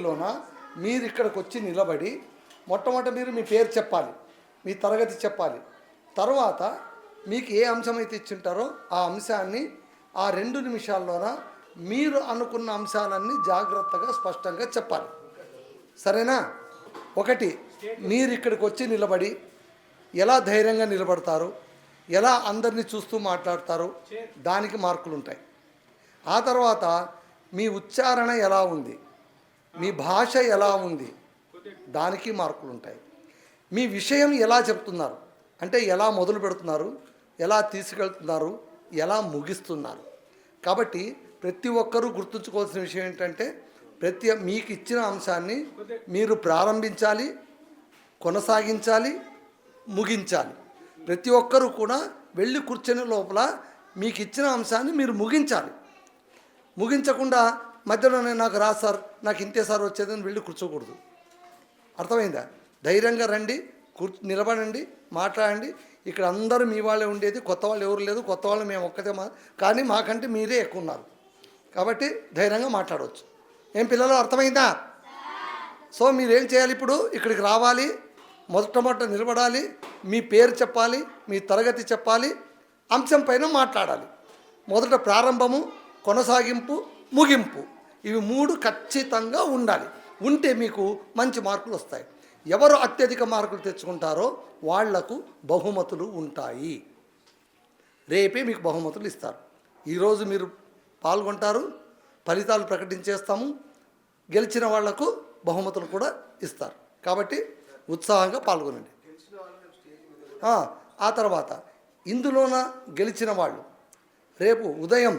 లోన మీరు ఇక్కడికి వచ్చి నిలబడి మొట్టమొదట మీరు మీ పేరు చెప్పాలి, మీ తరగతి చెప్పాలి. తర్వాత మీకు ఏ అంశం అయితే ఇచ్చింటారో ఆ అంశాన్ని ఆ 2 నిమిషాల్లోన మీరు అనుకున్న అంశాలన్నీ జాగ్రత్తగా స్పష్టంగా చెప్పాలి. సరేనా? ఒకటి, మీరు ఇక్కడికి వచ్చి నిలబడి ఎలా ధైర్యంగా నిలబడతారు, ఎలా అందరినీ చూస్తూ మాట్లాడతారు, దానికి మార్కులు ఉంటాయి. ఆ తర్వాత మీ ఉచ్చారణ ఎలా ఉంది, మీ భాష ఎలా ఉంది, దానికి మార్కులు ఉంటాయి. మీ విషయం ఎలా చెప్తున్నారు, అంటే ఎలా మొదలు పెడుతున్నారు, ఎలా తీసుకెళ్తున్నారు, ఎలా ముగిస్తున్నారు. కాబట్టి ప్రతి ఒక్కరూ గుర్తుంచుకోవాల్సిన విషయం ఏంటంటే మీకు ఇచ్చిన అంశాన్ని మీరు ప్రారంభించాలి, కొనసాగించాలి, ముగించాలి. ప్రతి ఒక్కరూ కూడా వెళ్ళి కూర్చొని లోపల మీకు ఇచ్చిన అంశాన్ని మీరు ముగించాలి. ముగించకుండా మధ్యలోనే నాకు రా సార్, నాకు ఇంతే సార్ వచ్చేదని వెళ్ళి కూర్చోకూడదు. అర్థమైందా? ధైర్యంగా రండి, నిలబడండి, మాట్లాడండి. ఇక్కడ అందరూ మీ వాళ్ళే ఉండేది, కొత్త వాళ్ళు ఎవరు లేదు. కొత్త వాళ్ళు మేము ఒక్కతే, కానీ మాకంటే మీరే ఎక్కువ ఉన్నారు. కాబట్టి ధైర్యంగా మాట్లాడవచ్చు. ఏం పిల్లలు, అర్థమైందా? సో మీరేం చేయాలి, ఇప్పుడు ఇక్కడికి రావాలి, మొట్టమొదట నిలబడాలి, మీ పేరు చెప్పాలి, మీ తరగతి చెప్పాలి, అంశం పైన మాట్లాడాలి. మొదట ప్రారంభము, కొనసాగింపు, ముగింపు, ఇవి 3 ఖచ్చితంగా ఉండాలి. ఉంటే మీకు మంచి మార్కులు వస్తాయి. ఎవరు అత్యధిక మార్కులు తెచ్చుకుంటారో వాళ్లకు బహుమతులు ఉంటాయి. రేపే మీకు బహుమతులు ఇస్తారు. ఈరోజు మీరు పాల్గొంటారు, ఫలితాలు ప్రకటించేస్తాము, గెలిచిన వాళ్లకు బహుమతులు కూడా ఇస్తారు. కాబట్టి ఉత్సాహంగా పాల్గొనండి. ఆ తర్వాత ఇందులోన గెలిచిన వాళ్ళు రేపు ఉదయం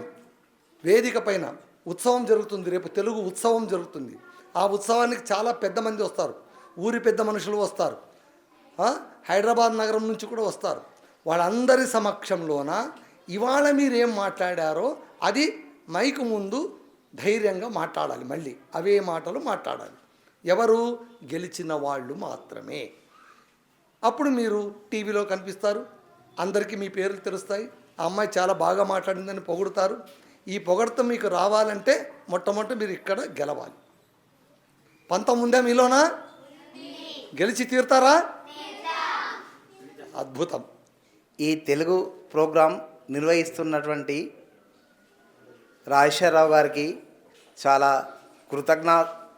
వేదిక పైన ఉత్సవం జరుగుతుంది. రేపు తెలుగు ఉత్సవం జరుగుతుంది. ఆ ఉత్సవానికి చాలా పెద్ద మంది వస్తారు, ఊరి పెద్ద మనుషులు వస్తారు, హైదరాబాద్ నగరం నుంచి కూడా వస్తారు. వాళ్ళందరి సమక్షంలోన ఇవాళ మీరేం మాట్లాడారో అది మైకు ముందు ధైర్యంగా మాట్లాడాలి. మళ్ళీ అవే మాటలు మాట్లాడాలి. ఎవరు? గెలిచిన వాళ్ళు మాత్రమే. అప్పుడు మీరు టీవీలో కనిపిస్తారు, అందరికీ మీ పేర్లు తెలుస్తాయి. ఆ అమ్మాయి చాలా బాగా మాట్లాడిందని పొగుడుతారు. ఈ పొగడత మీకు రావాలంటే మొట్టమొదటి మీరు ఇక్కడ గెలవాలి. పంతం ఉందా మీలోనా? గెలిచి తీరుతారా? అద్భుతం. ఈ తెలుగు ప్రోగ్రాం నిర్వహిస్తున్నటువంటి రాజేశ్వరరావు గారికి చాలా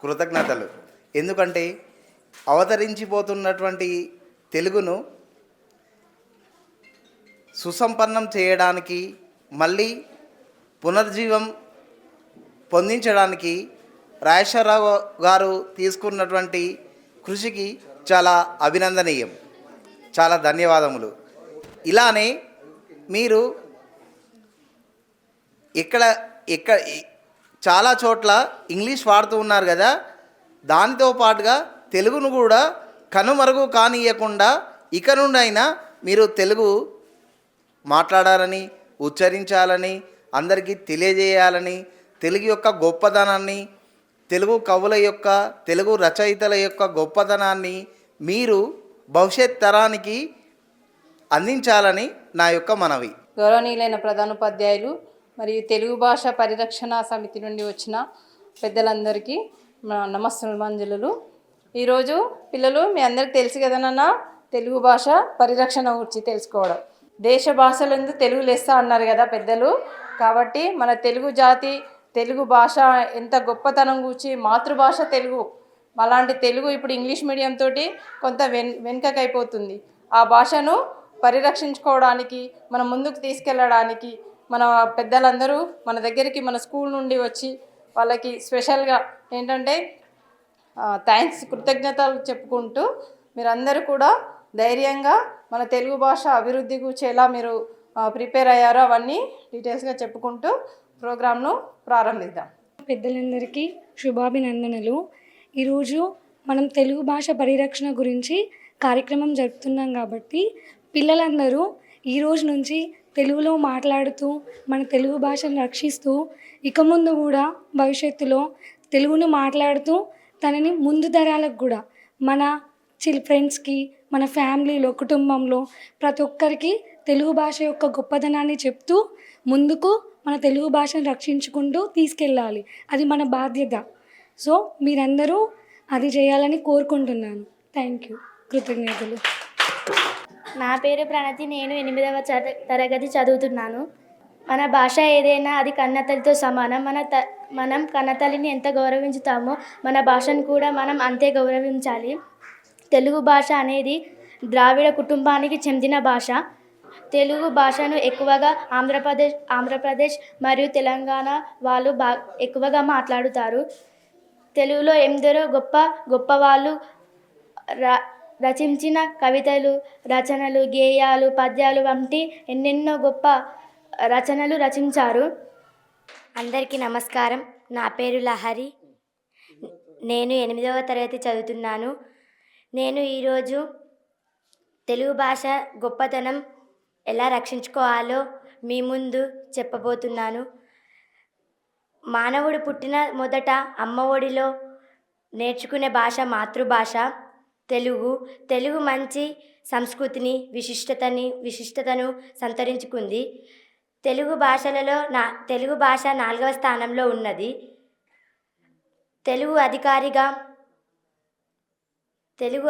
కృతజ్ఞతలు. ఎందుకంటే అవతరించిపోతున్నటువంటి తెలుగును సుసంపన్నం చేయడానికి, మళ్ళీ పునర్జీవం పొందించడానికి రాజేశ్వరరావు గారు తీసుకున్నటువంటి కృషికి చాలా అభినందనీయం. చాలా ధన్యవాదములు. ఇలానే మీరు ఇక్కడ చాలా చోట్ల ఇంగ్లీష్ వాడుతూ ఉన్నారు కదా, దానితో పాటుగా తెలుగును కూడా కనుమరుగు కానియకుండా ఇక నుండైనా మీరు తెలుగు మాట్లాడాలని, ఉచ్చరించాలని, అందరికీ తెలియజేయాలని, తెలుగు యొక్క గొప్పదనాన్ని, తెలుగు కవుల యొక్క, తెలుగు రచయితల యొక్క గొప్పదనాన్ని మీరు భవిష్యత్ తరానికి అందించాలని నా యొక్క మనవి. గౌరవనీయులైన ప్రధానోపాధ్యాయులు మరియు తెలుగు భాష పరిరక్షణ సమితి నుండి వచ్చిన పెద్దలందరికీ నమస్సుమాంజలులు. ఈరోజు పిల్లలు, మీ అందరికీ తెలుసు కదనన్న, తెలుగు భాష పరిరక్షణ గురించి తెలుసుకోవడం. దేశ భాషలందు తెలుగు లెస్స అన్నారు కదా పెద్దలు. కాబట్టి మన తెలుగు జాతి, తెలుగు భాష ఎంత గొప్పతనం గురించి, మాతృభాష తెలుగు, అలాంటి తెలుగు ఇప్పుడు ఇంగ్లీష్ మీడియం తోటి కొంత వెనుకకైపోతుంది. ఆ భాషను పరిరక్షించుకోవడానికి, మనం ముందుకు తీసుకెళ్ళడానికి మన పెద్దలందరూ మన దగ్గరికి, మన స్కూల్ నుండి వచ్చి వాళ్ళకి స్పెషల్గా ఏంటంటే థ్యాంక్స్, కృతజ్ఞతలు చెప్పుకుంటూ మీరందరూ కూడా ధైర్యంగా మన తెలుగు భాష అభివృద్ధి గురించి ఎలా మీరు ప్రిపేర్ అయ్యారో అవన్నీ డీటెయిల్స్గా చెప్పుకుంటూ ప్రోగ్రామ్ను ప్రారంభిద్దాం. పెద్దలందరికీ శుభాభినందనలు. ఈరోజు మనం తెలుగు భాష పరిరక్షణ గురించి కార్యక్రమం జరుపుతున్నాం కాబట్టి పిల్లలందరూ ఈరోజు నుంచి తెలుగులో మాట్లాడుతూ మన తెలుగు భాషను రక్షిస్తూ ఇక ముందు కూడా భవిష్యత్తులో తెలుగును మాట్లాడుతూ తనని ముందు తరాలకు కూడా మన ఫ్రెండ్స్కి, మన ఫ్యామిలీలో, కుటుంబంలో ప్రతి ఒక్కరికి తెలుగు భాష యొక్క గొప్పదనాన్ని చెప్తూ ముందుకు మన తెలుగు భాషను రక్షించుకుంటూ తీసుకెళ్ళాలి. అది మన బాధ్యత. సో మీరందరూ అది చేయాలని కోరుకుంటున్నాను. Thank you. కృతజ్ఞతలు. నా పేరు ప్రణతి. నేను 8వ తరగతి చదువుతున్నాను. మన భాష ఏదైనా అది కన్నతల్లితో సమానం. మనం కన్నతల్లిని ఎంత గౌరవించుతామో మన భాషను కూడా మనం అంతే గౌరవించాలి. తెలుగు భాష అనేది ద్రావిడ కుటుంబానికి చెందిన భాష. తెలుగు భాషను ఎక్కువగా ఆంధ్రప్రదేశ్ మరియు తెలంగాణ వాళ్ళు ఎక్కువగా మాట్లాడుతారు. తెలుగులో ఎందరో గొప్ప వాళ్ళు రచించిన కవితలు, రచనలు, గేయాలు, పద్యాలు వంటి ఎన్నెన్నో గొప్ప రచనలు రచించారు. అందరికీ నమస్కారం. నా పేరు లహరి. నేను 8వ తరగతి చదువుతున్నాను. నేను ఈరోజు తెలుగు భాష గొప్పతనం ఎలా రక్షించుకోవాలో మీ ముందు చెప్పబోతున్నాను. మానవుడు పుట్టిన మొదట అమ్మ ఒడిలో నేర్చుకునే భాష మాతృభాష తెలుగు మంచి సంస్కృతిని విశిష్టతను సంతరించుకుంది. తెలుగు భాష 4వ స్థానంలో ఉన్నది. తెలుగు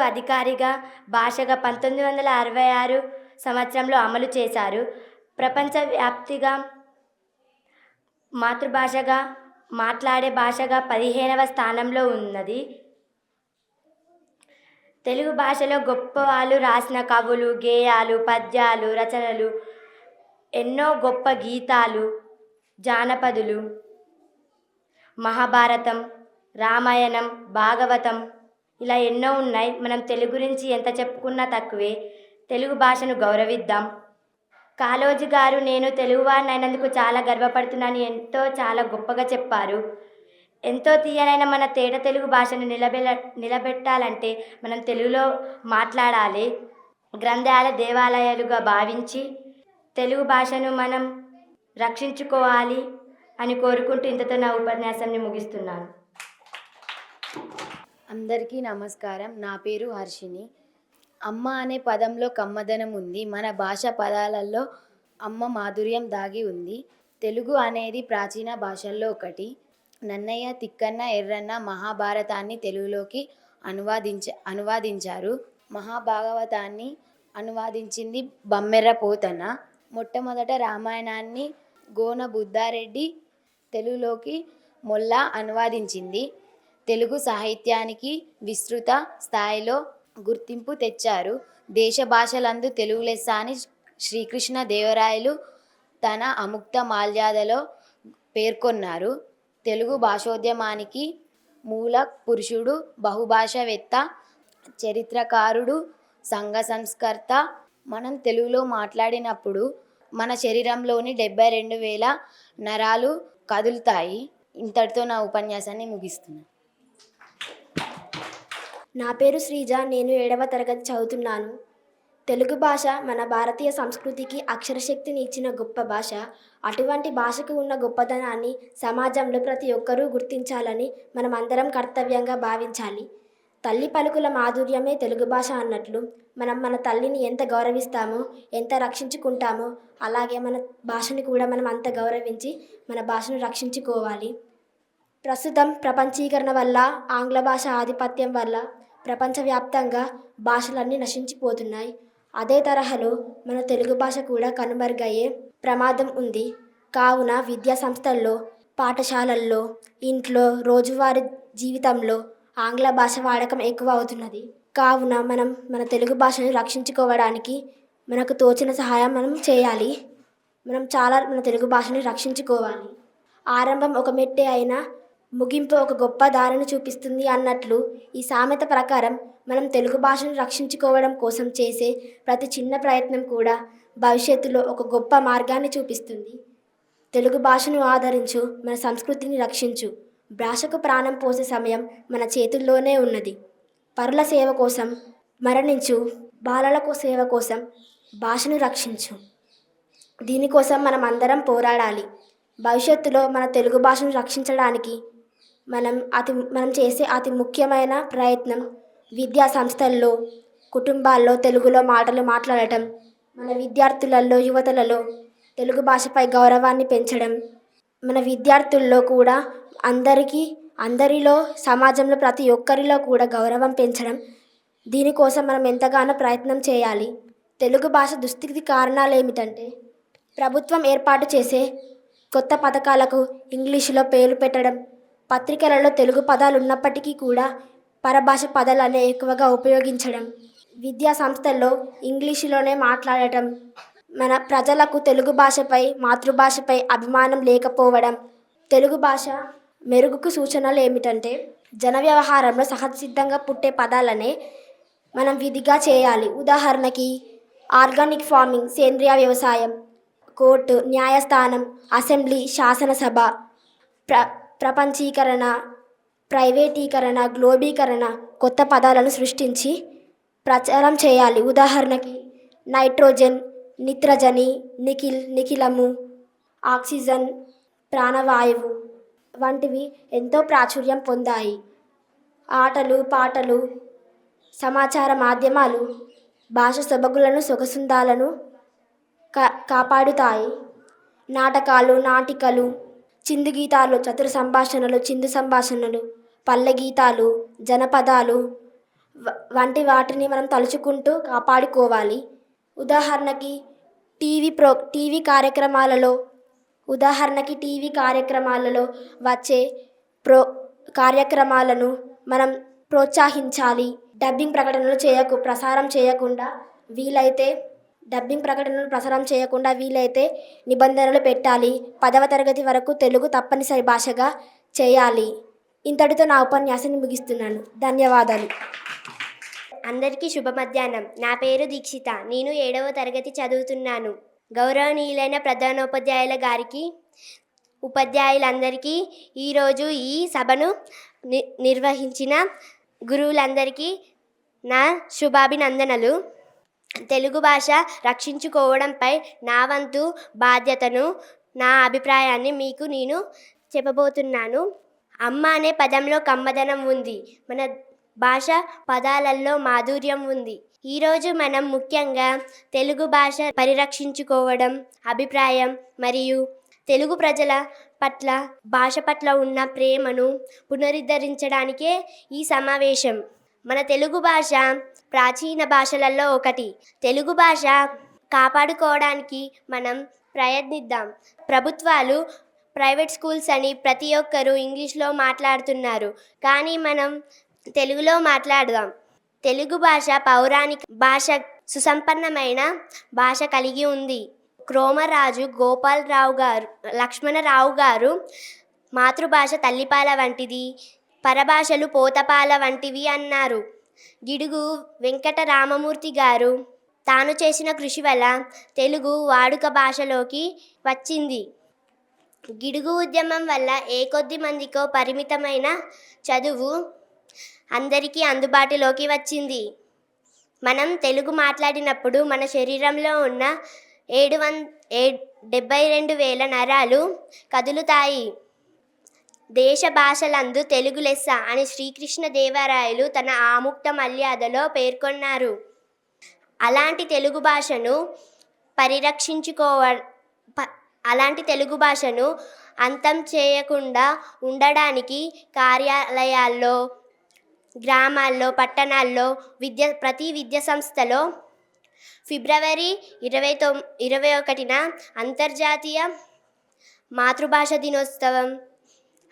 అధికారిగా భాషగా 1966 సంవత్సరంలో అమలు చేశారు. ప్రపంచవ్యాప్తిగా మాతృభాషగా మాట్లాడే భాషగా 15వ స్థానంలో ఉన్నది. తెలుగు భాషలో గొప్ప వాళ్ళు రాసిన కవులు, గేయాలు, పద్యాలు, రచనలు, ఎన్నో గొప్ప గీతాలు, జానపదులు, మహాభారతం, రామాయణం, భాగవతం ఇలా ఎన్నో ఉన్నాయి. మనం తెలుగు గురించి ఎంత చెప్పుకున్నా తక్కువే. తెలుగు భాషను గౌరవిద్దాం. కాళోజీ గారు నేను తెలుగువాడిని అయినందుకు చాలా గర్వపడుతున్నాను చాలా గొప్పగా చెప్పారు. ఎంతో తీయనైన మన తేట తెలుగు భాషను నిలబెట్టాలంటే మనం తెలుగులో మాట్లాడాలి. గ్రంథాల దేవాలయాలుగా భావించి తెలుగు భాషను మనం రక్షించుకోవాలి అని కోరుకుంటూ ఇంతతో నా ఉపన్యాసాన్ని ముగిస్తున్నాను. అందరికీ నమస్కారం. నా పేరు హర్షిని. అమ్మ అనే పదంలో కమ్మదనం ఉంది. మన భాష పదాలలో అమ్మ మాధుర్యం దాగి ఉంది. తెలుగు అనేది ప్రాచీన భాషల్లో ఒకటి. నన్నయ్య, తిక్కన్న, ఎర్రన్న మహాభారతాన్ని తెలుగులోకి అనువాదించారు. మహాభాగవతాన్ని అనువాదించింది బమ్మెర్ర పోతన. మొట్టమొదట రామాయణాన్ని గోన బుద్ధారెడ్డి తెలుగులోకి మొల్లా అనువాదించింది. తెలుగు సాహిత్యానికి విస్తృత స్థాయిలో గుర్తింపు తెచ్చారు. దేశ భాషలందు తెలుగు లెస్స అని శ్రీకృష్ణ దేవరాయలు తన అముక్త మాల్యాదలో పేర్కొన్నారు. తెలుగు భాషోద్యమానికి మూల పురుషుడు, బహుభాషావేత్త, చరిత్రకారుడు, సంఘ సంస్కర్త. మనం తెలుగులో మాట్లాడినప్పుడు మన శరీరంలోని 72,000 నరాలు కదులుతాయి. ఇంతటితో నా ఉపన్యాసాన్ని ముగిస్తున్నాను. నా పేరు శ్రీజ. నేను 7వ తరగతి చదువుతున్నాను. తెలుగు భాష మన భారతీయ సంస్కృతికి అక్షరశక్తిని ఇచ్చిన గొప్ప భాష. అటువంటి భాషకు ఉన్న గొప్పతనాన్ని సమాజంలో ప్రతి ఒక్కరూ గుర్తించాలని మనం అందరం కర్తవ్యంగా భావించాలి. తల్లి పలుకుల మాధుర్యమే తెలుగు భాష అన్నట్లు మనం మన తల్లిని ఎంత గౌరవిస్తామో, ఎంత రక్షించుకుంటామో, అలాగే మన భాషని కూడా మనం అంత గౌరవించి మన భాషను రక్షించుకోవాలి. ప్రస్తుతం ప్రపంచీకరణ వల్ల, ఆంగ్ల భాష ఆధిపత్యం వల్ల ప్రపంచవ్యాప్తంగా భాషలన్నీ నశించిపోతున్నాయి. అదే తరహాలో మన తెలుగు భాష కూడా కనుమరుగయ్యే ప్రమాదం ఉంది. కావున విద్యా సంస్థల్లో, పాఠశాలల్లో, ఇంట్లో, రోజువారీ జీవితంలో ఆంగ్ల భాష వాడకం ఎక్కువ అవుతున్నది. కావున మనం మన తెలుగు భాషను రక్షించుకోవడానికి మనకు తోచిన సహాయం మనం చేయాలి. మన తెలుగు భాషని రక్షించుకోవాలి. ఆరంభం ఒక మెట్టే అయినా ముగింపు ఒక గొప్ప దారిని చూపిస్తుంది అన్నట్లు ఈ సామెత ప్రకారం మనం తెలుగు భాషను రక్షించుకోవడం కోసం చేసే ప్రతి చిన్న ప్రయత్నం కూడా భవిష్యత్తులో ఒక గొప్ప మార్గాన్ని చూపిస్తుంది. తెలుగు భాషను ఆదరించు, మన సంస్కృతిని రక్షించు. భాషకు ప్రాణం పోసే సమయం మన చేతుల్లోనే ఉన్నది. పరుల సేవ కోసం మరణించు, బాలలకు సేవ కోసం భాషను రక్షించు. దీనికోసం మనం అందరం పోరాడాలి. భవిష్యత్తులో మన తెలుగు భాషను రక్షించడానికి మనం చేసే అతి ముఖ్యమైన ప్రయత్నం విద్యా సంస్థల్లో, కుటుంబాల్లో తెలుగులో మాటలు మాట్లాడటం, మన విద్యార్థులలో, యువతలలో తెలుగు భాషపై గౌరవాన్ని పెంచడం, మన విద్యార్థుల్లో కూడా అందరికీ అందరిలో సమాజంలో ప్రతి ఒక్కరిలో కూడా గౌరవం పెంచడం, దీనికోసం మనం ఎంతగానో ప్రయత్నం చేయాలి. తెలుగు భాష దుస్థితి కారణాలు ఏమిటంటే ప్రభుత్వం ఏర్పాటు చేసే కొత్త పథకాలకు ఇంగ్లీషులో పేర్లు పెట్టడం, పత్రికలలో తెలుగు పదాలు ఉన్నప్పటికీ కూడా పరభాష పదాలనే ఎక్కువగా ఉపయోగించడం, విద్యా సంస్థల్లో ఇంగ్లీషులోనే మాట్లాడటం, మన ప్రజలకు తెలుగు భాషపై మాతృభాషపై అభిమానం లేకపోవడం. తెలుగు భాష మెరుగుకు సూచనలు ఏమిటంటే జన వ్యవహారంలో సహజసిద్ధంగా పుట్టే పదాలనే మనం విధిగా చేయాలి. ఉదాహరణకి ఆర్గానిక్ ఫార్మింగ్, సేంద్రియ వ్యవసాయం, కోర్టు, న్యాయస్థానం, అసెంబ్లీ, శాసనసభ, ప్రపంచీకరణ, ప్రైవేటీకరణ, గ్లోబీకరణ కొత్త పదాలను సృష్టించి ప్రచారం చేయాలి. ఉదాహరణకి నైట్రోజన్, నిత్రజని, నిఖిల్, నిఖిలము, ఆక్సిజన్, ప్రాణవాయువు వంటివి ఎంతో ప్రాచుర్యం పొందాయి. ఆటలు, పాటలు, సమాచార మాధ్యమాలు భాష సొబగులను, సొగసుందాలను కాపాడుతాయి. నాటకాలు, నాటికలు, చిందు గీతాలు, చతుర సంభాషణలు, చిందు సంభాషణలు, పల్లె గీతాలు, జనపదాలు వంటి వాటిని మనం తలుచుకుంటూ కాపాడుకోవాలి. ఉదాహరణకి టీవీ కార్యక్రమాలలో వచ్చే కార్యక్రమాలను మనం ప్రోత్సహించాలి. డబ్బింగ్ ప్రకటనలు ప్రసారం చేయకుండా వీలైతే నిబంధనలు పెట్టాలి. 10వ తరగతి వరకు తెలుగు తప్పనిసరి భాషగా చేయాలి. ఇంతటితో నా ఉపన్యాసాన్ని ముగిస్తున్నాను. ధన్యవాదాలు. అందరికీ శుభ మధ్యాహ్నం. నా పేరు దీక్షిత. నేను 7వ తరగతి చదువుతున్నాను. గౌరవనీయులైన ప్రధానోపాధ్యాయుల గారికి, ఉపాధ్యాయులందరికీ, ఈరోజు ఈ సభను నిర్వహించిన గురువులందరికీ నా శుభాభినందనలు. తెలుగు భాష రక్షించుకోవడంపై నా వంతు బాధ్యతను, నా అభిప్రాయాన్ని మీకు నేను చెప్పబోతున్నాను. అమ్మ అనే పదంలో కమ్మదనం ఉంది. మన భాష పదాలలో మాధుర్యం ఉంది. ఈరోజు మనం ముఖ్యంగా తెలుగు భాష పరిరక్షించుకోవడం అభిప్రాయం మరియు తెలుగు ప్రజల పట్ల భాష పట్ల ఉన్న ప్రేమను పునరుద్ధరించడానికే ఈ సమావేశం. మన తెలుగు భాష ప్రాచీన భాషలలో ఒకటి. తెలుగు భాష కాపాడుకోవడానికి మనం ప్రయత్నిద్దాం. ప్రభుత్వాలు ప్రైవేట్ స్కూల్స్ అని ప్రతి ఒక్కరూ ఇంగ్లీష్లో మాట్లాడుతున్నారు, కానీ మనం తెలుగులో మాట్లాడదాం. తెలుగు భాష పౌరాణిక భాష, సుసంపన్నమైన భాష కలిగి ఉంది. క్రోమరాజు గోపాలరావు గారు, లక్ష్మణరావు గారు మాతృభాష తల్లిపాల వంటిది, పరభాషలు పోతపాల వంటివి అన్నారు. గిడుగు వెంకట రామమూర్తి గారు తాను చేసిన కృషి వల్ల తెలుగు వాడుక భాషలోకి వచ్చింది. గిడుగు ఉద్యమం వల్ల ఏ కొద్ది మందికో పరిమితమైన చదువు అందరికీ అందుబాటులోకి వచ్చింది. మనం తెలుగు మాట్లాడినప్పుడు మన శరీరంలో ఉన్న 72,000 నరాలు కదులుతాయి. దేశ భాషలందు తెలుగు లెస్స అని శ్రీకృష్ణదేవరాయలు తన ఆముక్త మర్యాదలో పేర్కొన్నారు. అలాంటి తెలుగు భాషను అంతం చేయకుండా ఉండడానికి కార్యాలయాల్లో, గ్రామాల్లో, పట్టణాల్లో, ప్రతి విద్యా సంస్థలో ఫిబ్రవరి 21న అంతర్జాతీయ మాతృభాష దినోత్సవం,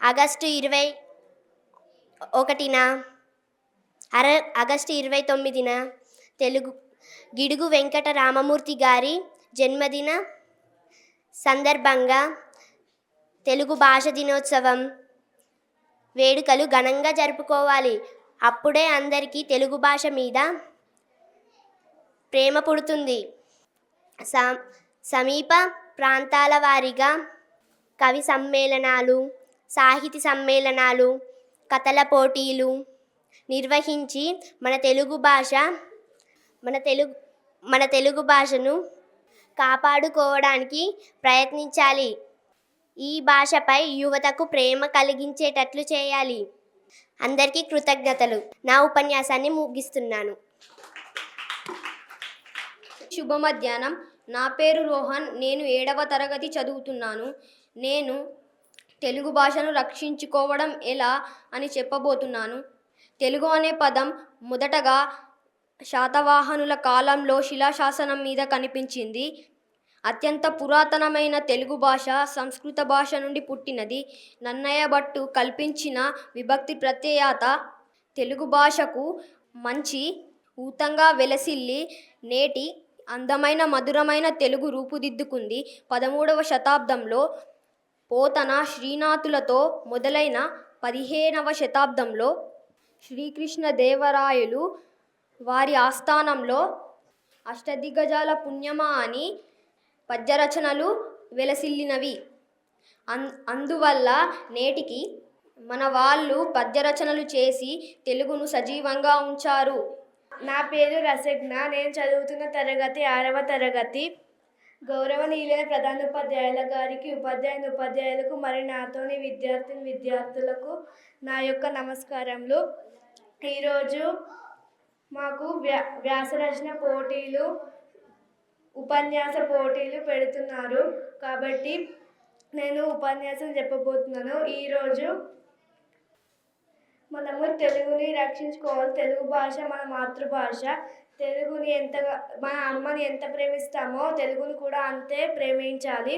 ఆగస్టు 29న గిడుగు వెంకట రామమూర్తి గారి జన్మదిన సందర్భంగా తెలుగు భాష దినోత్సవం వేడుకలు ఘనంగా జరుపుకోవాలి. అప్పుడే అందరికీ తెలుగు భాష మీద ప్రేమ పుడుతుంది. సమీప ప్రాంతాల వారీగా కవి సమ్మేళనాలు, సాహితీ సమ్మేళనాలు, కథల పోటీలు నిర్వహించి మన తెలుగు భాషను కాపాడుకోవడానికి ప్రయత్నించాలి. ఈ భాషపై యువతకు ప్రేమ కలిగించేటట్లు చేయాలి. అందరికీ కృతజ్ఞతలు. నా ఉపన్యాసాన్ని ముగిస్తున్నాను. శుభ మధ్యాహ్నం. నా పేరు రోహన్. నేను 7వ తరగతి చదువుతున్నాను. నేను తెలుగు భాషను రక్షించుకోవడం ఎలా అని చెప్పబోతున్నాను. తెలుగు అనే పదం మొదటగా శాతవాహనుల కాలంలో శిలాశాసనం మీద కనిపించింది. అత్యంత పురాతనమైన తెలుగు భాష సంస్కృత భాష నుండి పుట్టినది. నన్నయ్య భట్టు కల్పించిన విభక్తి ప్రత్యయత తెలుగు భాషకు మంచి ఊతంగా వెలసిల్లి నేటి అందమైన మధురమైన తెలుగు రూపుదిద్దుకుంది. 13వ శతాబ్దంలో పోతన శ్రీనాథులతో మొదలైన 15వ శతాబ్దంలో శ్రీకృష్ణదేవరాయలు వారి ఆస్థానంలో అష్టదిగ్గజాల పుణ్యమా అని పద్యరచనలు వెలసిల్లినవి. అందువల్ల నేటికి మన వాళ్ళు పద్యరచనలు చేసి తెలుగును సజీవంగా ఉంచారు. నా పేరు రసజ్ఞ. నేను చదువుతున్న తరగతి 6వ తరగతి. గౌరవనీయులైన ప్రధానోపాధ్యాయుల గారికి, ఉపాధ్యాయులకు మరి నాతోని విద్యార్థులకు నా యొక్క నమస్కారములు. ఈరోజు మాకు వ్యాసరచన పోటీలు, ఉపన్యాస పోటీలు పెడుతున్నారు కాబట్టి నేను ఉపన్యాసం చెప్పబోతున్నాను. ఈరోజు మనము తెలుగుని రక్షించుకోవాలి. తెలుగు భాష మన మాతృభాష. తెలుగుని మన అమ్మని ఎంత ప్రేమిస్తామో తెలుగుని కూడా అంతే ప్రేమించాలి.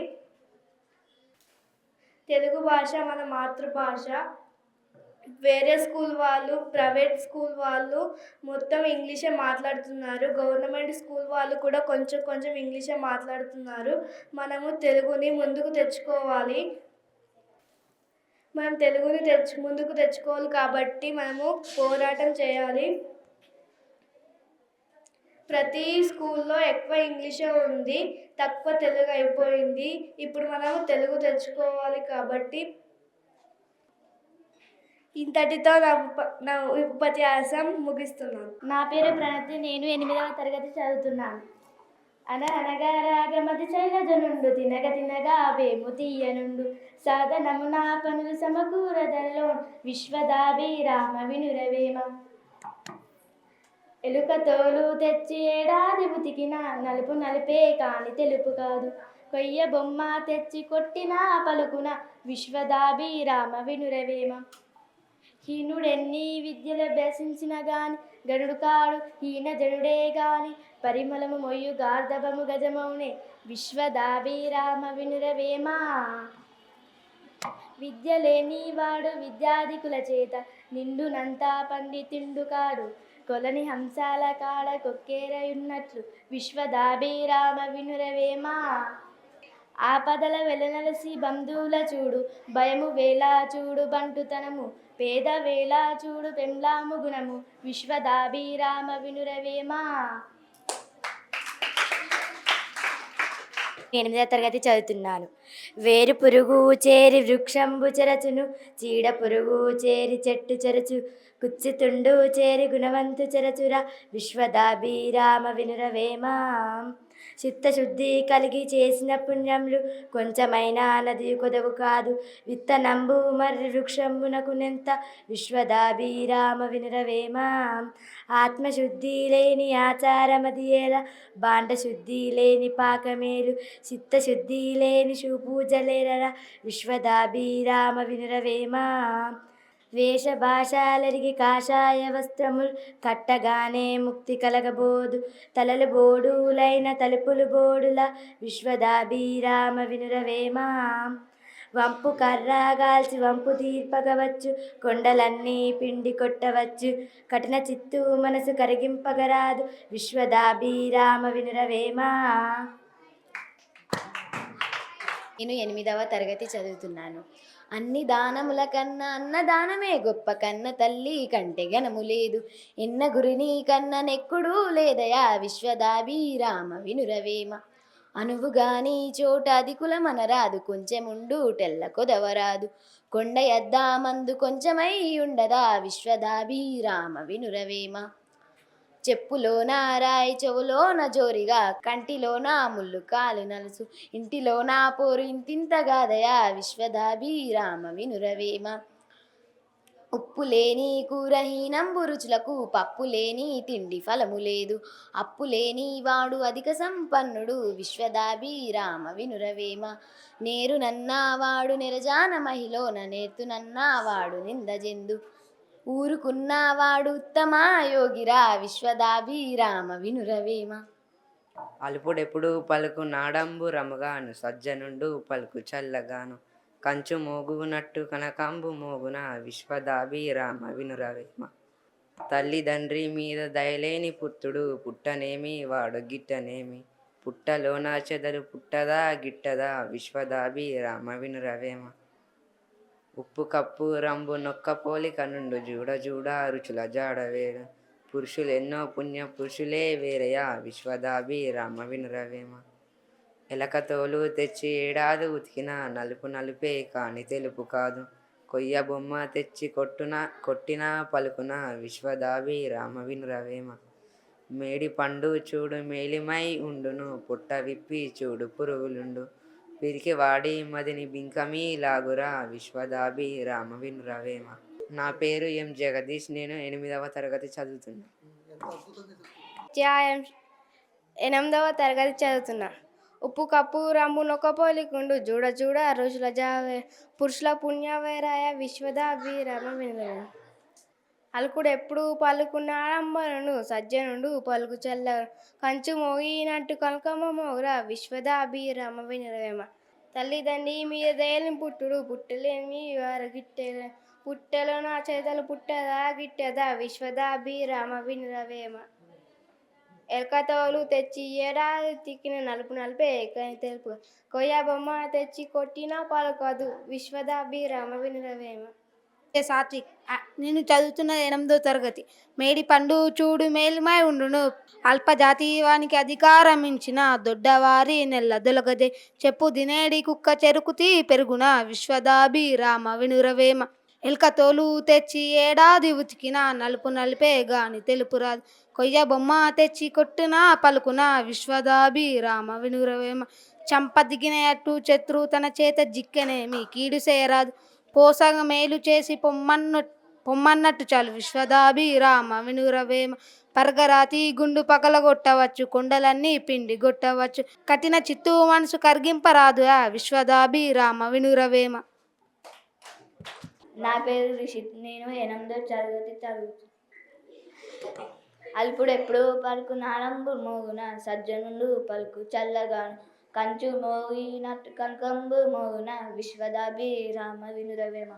తెలుగు భాష మన మాతృభాష. వేరే స్కూల్ వాళ్ళు, ప్రైవేట్ స్కూల్ వాళ్ళు మొత్తం ఇంగ్లీషే మాట్లాడుతున్నారు. గవర్నమెంట్ స్కూల్ వాళ్ళు కూడా కొంచెం ఇంగ్లీషే మాట్లాడుతున్నారు. మనము తెలుగుని ముందుకు తెచ్చుకోవాలి. మనం తెలుగుని ముందుకు తెచ్చుకోవాలి కాబట్టి మనము పోరాటం చేయాలి. ప్రతి స్కూల్లో ఎక్కువ ఇంగ్లీషే ఉంది, తక్కువ తెలుగు అయిపోయింది. ఇప్పుడు మనము తెలుగు తెచ్చుకోవాలి కాబట్టి ఇంతటితో నా ఉపన్యాసం ముగిస్తున్నాను. నా పేరు ప్రణతి. నేను 8వ తరగతి చదువుతున్నాను. అనగా రాగమతి శైలజనుండు తినగా వేము తీయనుండు సాధనము నా పనులు సమకూరదల్లో విశ్వదాభిరామ వినురవేమ. ఎలుక తోలు తెచ్చి ఏడాది ఉతికిన నలుపు నలిపే కాని తెలుపు కాదు. కొయ్య బొమ్మ తెచ్చి కొట్టిన పలుకున విశ్వదాభిరామ వినురవేమ. హీనుడెన్ని విద్యలు అభ్యసించిన గాని గనుడు కాడు హీన జనుడే గాని పరిమళము మొయ్యు గార్ధబము గజమౌనే విశ్వదాభిరామ వినురవేమ. విద్య లేని వాడు విద్యాధికుల చేత నిండునంతా పండితిండు కాడు కొలని హంసాల కాడ కొక్కేరయున్నట్లు విశ్వదాభిరామ వినురవేమ. ఆపదల వెలనలసి బంధువుల చూడు భయము వేలా చూడు బంటుతనము పేద వేలా చూడు పెండ్లాము గుణము విశ్వదాభిరామ వినురవేమ. 8వ తరగతి చదువుతున్నాను. వేరు పురుగు చేరి వృక్షంబు చెరచును చీడ పురుగు చేరి చెట్టు చెరచు కుచ్చితుండు చేరి గుణవంతు చెరచురా విశ్వదాభిరామ వినురవేమ. చిత్తశుద్ధి కలిగి చేసిన పుణ్యములు కొంచెమైనా నది కొదవు కాదు విత్తనంబు మర్రి వృక్షంబునకు నెంత విశ్వదాభిరామ వినురవేమ. ఆత్మశుద్ధి లేని ఆచారమది ఏల బాండశుద్ధి లేని పాకమేలు చిత్తశుద్ధి లేని శుపూజలేరరా విశ్వదాభిరామ వినురవేమ. వేష భాషాలరిగి కాషాయ వస్త్రములు కట్టగానే ముక్తి కలగబోదు తలలు బోడులైన తలుపులు బోడుల విశ్వదాభిరామ వినురవేమ. వంపు కర్రాగాల్చి వంపు తీర్పగవచ్చు కొండలన్నీ పిండి కొట్టవచ్చు కఠిన చిత్తు మనసు కరిగింపగరాదు విశ్వదాభిరామ వినురవేమ. నేను 8వ తరగతి చదువుతున్నాను. అన్ని దానముల కన్నా అన్నదానమే గొప్ప కన్న తల్లి కంటే గణము లేదు ఎన్న గురిని కన్న నెక్కుడు లేదయా విశ్వదాభిరామ వినురవేమ. అనువుగాని చోట అధికుల మనరాదు కొంచెముండు తెల్ల కొదవరాదు కొండ యద్దామందు కొంచెమై ఉండదా విశ్వదాభిరామ వినురవేమ. చెప్పులోన రాయి చెవులోన జోరిగా కంటిలోన ముళ్ళు కాలు నలుసు ఇంటిలోన పోరు ఇంతింతగాదయా విశ్వదాభిరామ వినురవేమ. ఉప్పు లేని కూరహీనంబు రుచులకు పప్పు లేని తిండి ఫలము లేదు. అప్పు లేని వాడు అధిక సంపన్నుడు విశ్వదాభిరామ వినురవేమ. నేరు నన్నవాడు నిరజాన మహిళన నేర్తునన్నవాడు నిందజెందు. ఊరుకున్నవాడు ఉత్తమ యోగిరా విశ్వదాభిరామ వినురవేమ. అలుపుడెప్పుడు పలుకు నాడంబు రముగాను సజ్జనుండు పలుకు చల్లగాను. కంచు మోగునట్టు కనకంబు మోగున విశ్వదాభిరామ వినురవేమ. తల్లిదండ్రి మీద దయలేని పుత్రుడు పుట్టనేమి వాడు గిట్టనేమి. పుట్టలోన చెదలు పుట్టదా గిట్టదా విశ్వదాభిరామ వినురవేమ. ఉప్పు కప్పు రంబు నొక్క పోలిక నుండు జూడ జూడ రుచుల జాడవేరు. పురుషులెన్నో పుణ్య పురుషులే వేరయా విశ్వదాభిరామ వినురవేమ. ఎలకతోలు తెచ్చి ఏడాది ఉతికిన నలుపు నలుపే కాని తెలుపు కాదు. కొయ్య బొమ్మ తెచ్చి కొట్టిన పలుకున విశ్వదాభిరామ వినురవేమ. మేడి పండు చూడు మేలిమై ఉండును పుట్ట విప్పి చూడు పురుగులుండు. పిరికి వాడి మదిని బింకమీ లాగురా విశ్వదాభిరామ వినురవేమ. నా పేరు ఎం జగదీష్. నేను 8వ తరగతి చదువుతున్నా. అధ్యాయం 8వ తరగతి చదువుతున్నా. ఉప్పు కప్పు రంబు నొక్క పోలికుండు జూడ జూడ రుచుల జావే. పురుషుల పుణ్యవేరాయ విశ్వదాభిరామ వినురవేమ. అలుకుడు ఎప్పుడు పలుకున్న ఆడంబరను సజ్జనుండు పలుకు చల్ల. కంచు మోగినట్టు కనకమ్మ మోగురా విశ్వదాభిరామ వినురవేమ. తల్లిదండ్రి మీద దయలేని పుట్టుడు పుట్టలేని వారు గిట్టే. పుట్టెలో నా చేతలు పుట్టదా గిట్టదా విశ్వదాభిరామ వినురవేమ. ఎలకతోలు తెచ్చి ఏడాది తిక్కిన నలుపు నలుపే కానీ తెలుపు. కొయ్య బొమ్మ తెచ్చి కొట్టిన పలకదు విశ్వదాభిరామ వినురవేమ. సాత్విక్. నేను చదువుతున్న 8వ తరగతి. మేడి పండు చూడు మేలుమై ఉండును అల్పజాతి వానికి అధికారం ఇచ్చిన. దొడ్డవారి నెల్ల దొలగదే చెప్పు దినేడి కుక్క చెరుకుతి పెరుగున విశ్వదాభిరామ వినురవేమ. ఎల్కతోలు తెచ్చి ఏడాది ఉతికిన నలుపు నలుపే గాని తెలుపు రాదు. కొయ్య బొమ్మ తెచ్చి కొట్టున పలుకున విశ్వదాభిరామ వినురవేమ. చంప దిగినట్టు శత్రు తన చేత జిక్కనేమి కీడు చేయరాదు. పోసగ మేలు చేసి పొమ్మన్నట్టు చాలు విశ్వదాభిరామ వినురవేమ. పరగరాతి గుండు పగలగొట్టవచ్చు కొండలన్నీ పిండి గొట్టవచ్చు. కఠిన చిత్తు మనసు కరిగింపరాదు విశ్వదాభిరామ వినురవేమ. నా పేరు రిషిత్. నేను 8వ తరగతి చదువుతున్నా. అల్పుడెప్పుడు పలుకు నాడంబు మోగున సజ్జనుండు పలుకు చల్లగాను. కంచు మోగినట్టు కనకంబు మోగున విశ్వదాభిరామ వినురవేమ.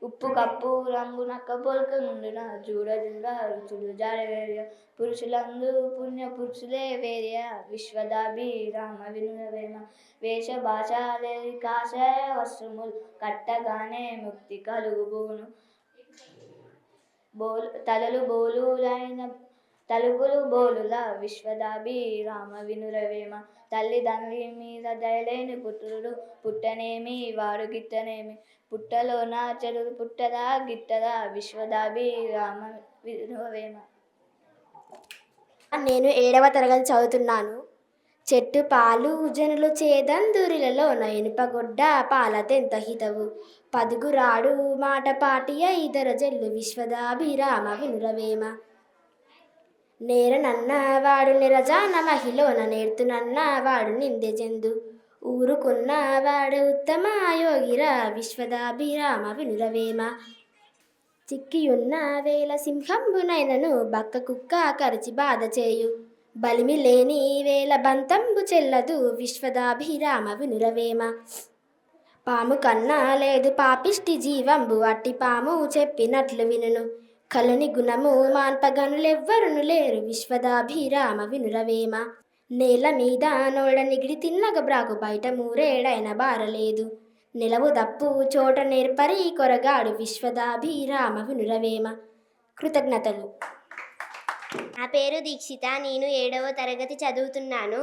ఉప్పు కప్పు రంగు నక్క పోలిక నుండున జూడ జూడ రుచులు జాడవేరియ. పురుషులందు పుణ్య పురుషులే వేరియా విశ్వదాభిరామ వినురవేమ. వేష భాష లేని కాషాయ వస్త్రములు కట్టగానే ముక్తి కలుగుబోను. తలలు బోలులైన తలుపులు బోలుల విశ్వదాభిరామ వినురవేమ. తల్లిదండ్రి మీద దయలేని పుత్రుడు పుట్టనేమి వాడు గిట్టనేమి. పుట్టలోన చెరువు పుట్టదా గిట్టదా విశ్వదాభిరామ వినురవేమ. నేను 7వ తరగతి చదువుతున్నాను. చెట్టు పాలు జనులు చేదందురిలలో ఇనుపగొడ్డ పాలతెంత హితవు. పదుగురాడు మాట పాటియ ఇతర జల్లు విశ్వదాభిరామ వినురవేమ. నేరనన్న వాడు నిరజాన మహిళన నేర్తునన్న వాడు నిందెజెందు. ఊరుకున్న వాడు ఉత్తమ యోగిరా విశ్వదాభిరామ వినురవేమ. చిక్కియున్న వేల సింహంబునైనను బక్క కుక్క కరిచి బాధ చేయు. బలిమి లేని వేల బంతంబు చెల్లదు విశ్వదాభిరామ వినురవేమ. పాము కన్నా లేదు పాపిష్టి జీవంబు అట్టి పాము చెప్పినట్లు వినును. కలని గుణము మాన్పగనులెవ్వరును లేరు విశ్వదాభిరామ వినురవేమ. నేల మీద నోడ నిగిడి తిన్నగ బ్రాకు బయట మూరేడైన బారలేదు. నిలవు దప్పు చోట నేర్పరి కొరగాడు విశ్వదాభిరామ వినురవేమ. కృతజ్ఞతలు. నా పేరు దీక్షిత. నేను 7వ తరగతి చదువుతున్నాను.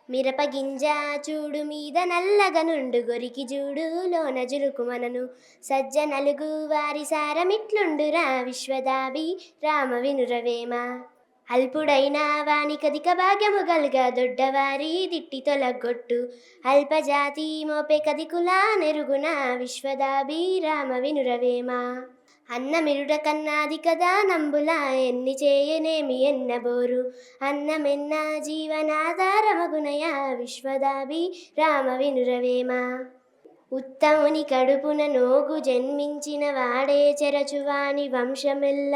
మిరప గింజ చూడు మీద నల్లగా నుండు గొరికి చూడు లోన జులుకుమనను. సజ్జ నలుగు వారి సారమిట్లుండురా విశ్వదాభిరామ వినురవేమ. అల్పుడైన వానికధిక భాగ్యము గల్గా దొడ్డవారి దిట్టి తొలగొట్టు. అల్పజాతి మోపే కదికులా నెరుగున విశ్వదాభిరామ వినురవేమ. అన్నమిరుడ కన్నాది కదా నంబుల ఎన్ని చేయనేమి ఎన్నబోరు అన్నమెన్న జీవనాధారమగునయ విశ్వదాభి రామ వినురవేమ ఉత్తముని కడుపున నోగు జన్మించిన వాడే చెరచువాని వంశమెల్ల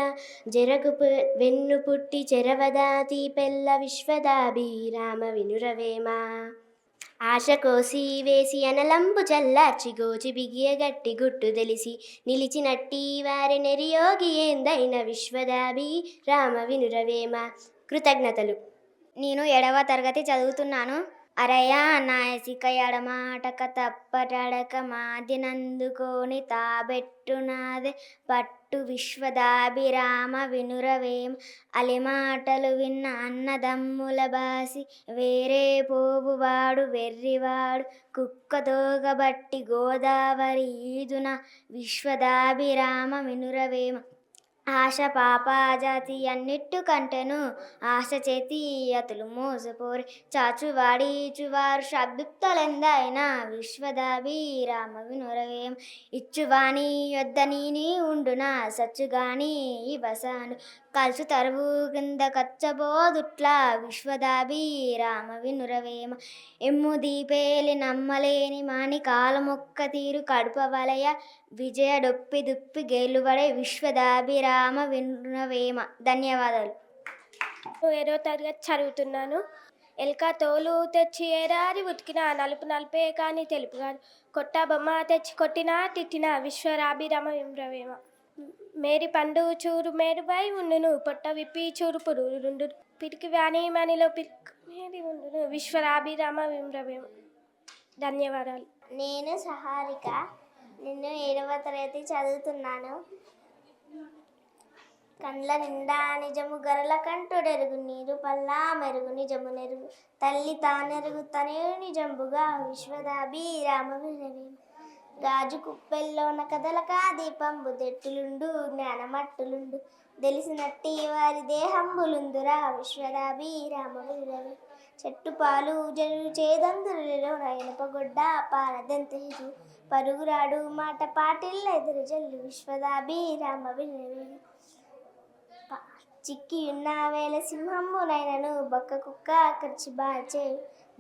జరకు వెన్ను పుట్టి చెరవదాతి పెల్ల విశ్వదాభి రామ వినురవేమ ఆశ కోసి వేసి అనలంబు చల్లార్చి గోచి బిగియ గట్టి గుట్టు తెలిసి నిలిచినట్టి వారి నెరియోగి ఏందైన విశ్వదాభి రామ వినురవేమ. కృతజ్ఞతలు. నేను 7వ తరగతి చదువుతున్నాను. అరయా నాయసిక ఎడమాటక తప్పటడక మాదినందుకోని తాబెట్టునాదే పట్టు విశ్వదాభిరామ వినురవేం అలిమాటలు విన్న అన్నదమ్ముల బాసి వేరే పోవువాడు వెర్రివాడు కుక్కతోగబట్టి గోదావరి ఈదున విశ్వదాభిరామ వినురవేమ ఆశ పాపాజాతి అన్నిట్టు కంటెను ఆశ చేతి అతులు మోసపోరి చాచువాడి ఇచ్చువారు శబ్దుప్తలెందైన విశ్వదాభి రామ వినురవేం ఇచ్చువాణి యొద్ద నీని ఉండున సచ్చుగాని ఇవసాను కలుసు తరువు కింద కచ్చబోదుట్లా విశ్వదాభి రామ వినురవేమ ఎమ్ము దీపేలి నమ్మలేని మాని కాలమొక్క తీరు కడుప వలయ విజయ డొప్పి దుప్పి గేలువడే విశ్వదాభి రామ వినురవేమ. ధన్యవాదాలు. 7వ తరగతి చదువుతున్నాను. ఎల్క తోలు తెచ్చి ఏడాది ఉతికిన నలుపు నలుపే కానీ తెలుపు కాదు కొట్ట బొమ్మ తెచ్చి కొట్టినా తిట్టిన విశ్వరాభిరామ వినురవేమ మేడి పండు చూరు మేడుపై ఉండును పొట్ట విప్పి చూరు పురుడు పిరికి వ్యాని మనిలో మేడి ఉండును విశ్వరాభిరామ వినురవేమ. ధన్యవాదాలు. నేను సహారిక. నేను 7వ తరగతి చదువుతున్నాను. కండ్ల నిండా నిజము గరల కంటుడెరుగు నీరు పల్లా మెరుగు నిజము నెరుగు తల్లి తానెరుగు తనే నిజంబుగా విశ్వదాభి రామ వినురవేమ గాజు కుప్పెల్లోన కదలక దీపంబు దెట్టులుండు జ్ఞానమట్టులుండు తెలిసినట్టి వారి దేహంబులుందురా విశ్వదాభి రామ వినురవేమ చెట్టు పాలు జరు చేదందులలో నయనపగొడ్డ పారదెంతేజు పరుగురాడు మాట పాటిల్ల ఎదురు జల్లు విశ్వదాభి రామ వినురవేమ చిక్కి ఉన్న వేళ సింహంబునైనను బక్క కుక్క కరిచి బాచే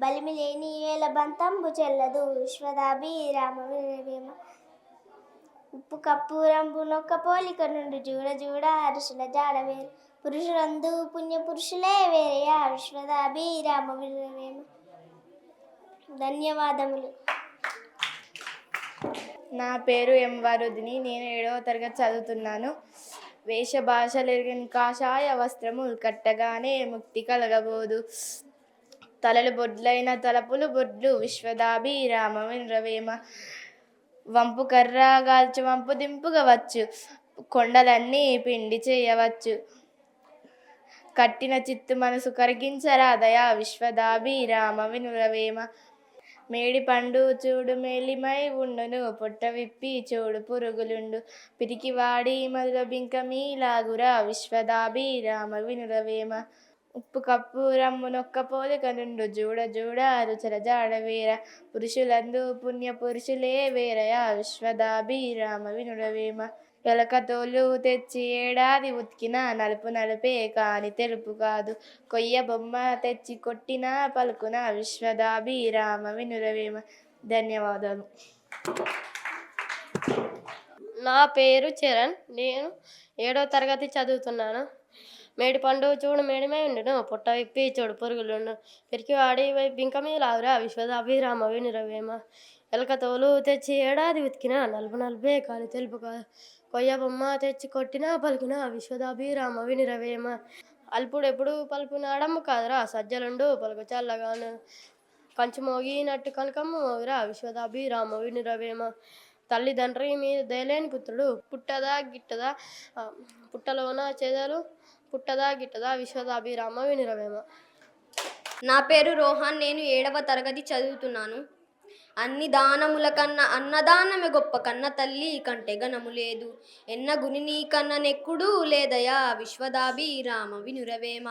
బలిమి లేని వేళ బంతంబు చెల్లదు విశ్వదాభి రామ వినురవేమ ఉప్పు కప్పు రంబు నొక్క పోలిక నుండి జూడ జూడ అరుషుల జాడ వేరు పురుషులందు పుణ్య పురుషులే వేరయా విశ్వదాభి రామ వినురవేమ. ధన్యవాదములు. నా పేరు ఎం వరుదిని. నేను 7వ తరగతి చదువుతున్నాను. వేష భాషలెరిగిన కాషాయ వస్త్రములు కట్టగానే ముక్తి కలగబోదు తలలు బొడ్లైన తలపులు బొడ్లు విశ్వదాభి రామ వినురవేమ వంపు కర్ర గాల్చి వంపు దింపుగవచ్చు కొండలన్నీ పిండి చేయవచ్చు కట్టిన చిత్తు మనసు కరిగించరాదయా విశ్వదాభి రామ వినురవేమ మేడి పండు చూడు మేలిమై ఉండును పొట్ట విప్పి చూడు పురుగులుండు పిరికి వాడి మధుర బింకమీలాగురా విశ్వదాభి రామ వినురవేమ ఉప్పు కప్పు రమ్ము నొక్క పోలిక నుండు జూడ జూడ రుచల జాడవేర పురుషులందు పుణ్య పురుషులే వేరయా విశ్వదాభి రామ వినురవేమ ఎలక తోలు తెచ్చి ఏడాది ఉతికిన నలుపు నలుపే కాని తెలుపు కాదు కొయ్య బొమ్మ తెచ్చి కొట్టిన పలుకున విశ్వదాభి రామ వినురవేమ. ధన్యవాదాలు. నా పేరు చరణ్. నేను 7వ తరగతి చదువుతున్నాను. మేడి పండు చూడు మేడిమై ఉండును పొట్ట విప్పి చూడు పురుగులుండు పిరికి వాడి బింకమీ లావురా విశ్వదాభి రామ వినురవేమ ఎలక తోలు తెచ్చి ఏడాది ఉతికిన నలుపు నలుపే కాని తెలుపు కాదు కొయ్య బొమ్మ తెచ్చి కొట్టిన పలుకున విశ్వదాభి రామ వినురవేమ అల్పుడు ఎప్పుడు పలుపు నాడమ్ము కాదురా సజ్జలుండు పలుకు చల్లగాను కంచు మోగినట్టు కనకమ్మ మోగిరా విశ్వదాభి రామ వినురవేమ తల్లిదండ్రి మీద దయలేని పుత్రుడు పుట్టదా గిట్టదా పుట్టలోన చేదలు పుట్టదా గిట్టదా విశ్వదాభి రామ వినురవేమ. నా పేరు రోహన్. నేను 7వ తరగతి చదువుతున్నాను. అన్ని దానముల కన్నా అన్నదానమే గొప్ప కన్న తల్లి కంటే గణము లేదు ఎన్న గుని నీ కన్న నెక్కుడు లేదయా విశ్వదాభి రామ వినురవేమ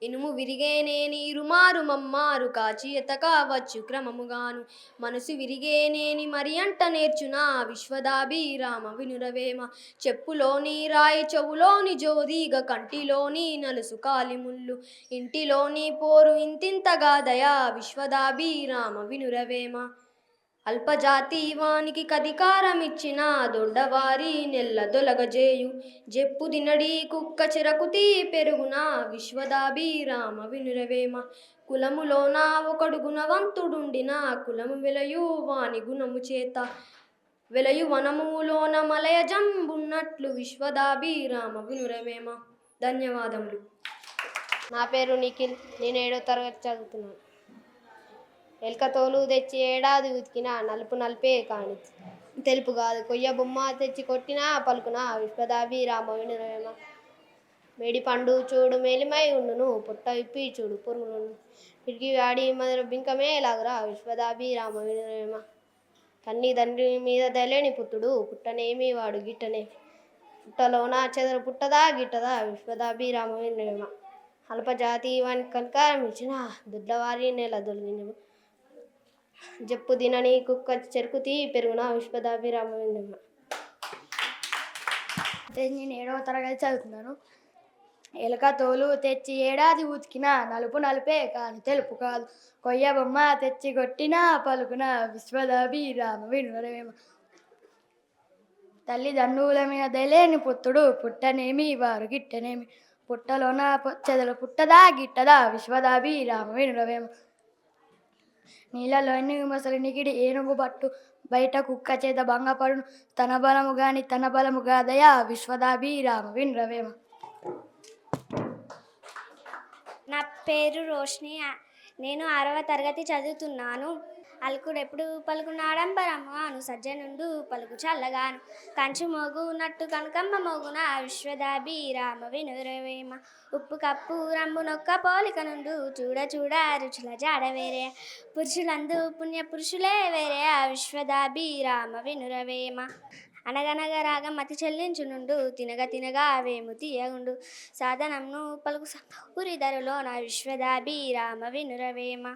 ఇనుము విరిగేనేని ఇరుమారు మమ్మారు కాచి ఎతకావచ్చు క్రమముగాను మనసు విరిగేనేని మరి అంట నేర్చునా విశ్వదాభిరామ వినురవేమ చెప్పులోని రాయి చెవులోని జోరీగ కంటిలోని నలుసు కాలిముళ్ళు ఇంటిలోని పోరు ఇంతింతగాదయా విశ్వదాభిరామ వినురవేమ అల్పజాతి వానికి కధికారమిచ్చిన దొడ్డవారి నెల్ల దొలగజేయు జెప్పు దినడి కుక్క చెరకుతి పెరుగున విశ్వదాభిరామ వినురవేమ కులములోన ఒకడు గుణవంతుడుండిన కులము వెలయు వాని గుణము చేత వెలయు వనములోన మలయ జంబున్నట్లు విశ్వదాభిరామ వినురవేమ. ధన్యవాదములు. నా పేరు నిఖిల్, నేను 7వ తరగతి చదువుతున్నాను. ఎలకతోలు తెచ్చి ఏడాది ఉతికిన నలుపు నలిపే కాని తెలుపు కాదు కొయ్య బొమ్మ తెచ్చి కొట్టిన పలుకున విశ్వదాభిరామ వినురవేమ మేడి పండు చూడు మేలిమై ఉండును పుట్ట విప్పి చూడు పురుగులను పిడికి వాడి మధుర బింకమే లాగురా విశ్వదాభిరామ వినురవేమ తన్ని తండ్రి మీద దలేని పుత్రుడు పుట్టనేమి వాడు గిట్టనే పుట్టలోన చెదరు పుట్టదా గిట్టదా విశ్వదాభిరామ వినురవేమ అల్పజాతి వానికి కనకారం ఇచ్చిన దుడ్లవారి నెల దొలిగిన జప్పు దినని కుక్క చెరుకుతి పెరుగున విశ్వదాభిరామ వినురవేమ. నేను 7వ తరగతి చదువుతున్నాను. ఎలక తోలు తెచ్చి ఏడాది ఉతికిన నలుపు నలిపే కాని తెలుపు కాదు కొయ్య బొమ్మ తెచ్చి కొట్టిన పలుకున విశ్వదాభిరామ వినురవేమ తల్లిదండ్రుల మీద దయలేని పుత్రుడు పుట్టనేమి వారు గిట్టనేమి పుట్టలోన చెదలు పుట్టదా గిట్టదా విశ్వదాభిరామ వినురవేమ నీళ్ళలోని మసలి నిగిడి ఏనుగు పట్టు బయట కుక్క చేత భంగపడును తన బలము గాని తన బలము కాదయా విశ్వదాభిరామ వినురవేమ. నా పేరు రోష్ని, నేను 6వ తరగతి చదువుతున్నాను. అల్కుడెప్పుడు పలుకున్నాడంబరము అను సజ్జనుండు పలుకు చల్లగాను కంచు మోగునట్టు కనకమ్మ మోగున విశ్వదాభిరామ వినురవేమ ఉప్పు కప్పు రంబు నొక్క పోలిక నుండు చూడ చూడ రుచుల జాడ వేరే పురుషులందు పుణ్య పురుషులే వేరే విశ్వదాభిరామ వినురవేమ అనగనగ రాగం మతి చెల్లించునుండు తినగ తినగా వేము తీయగుండు సాధనంను పలుకు ఊరిదరులో నా విశ్వదాభిరామ వినురవేమ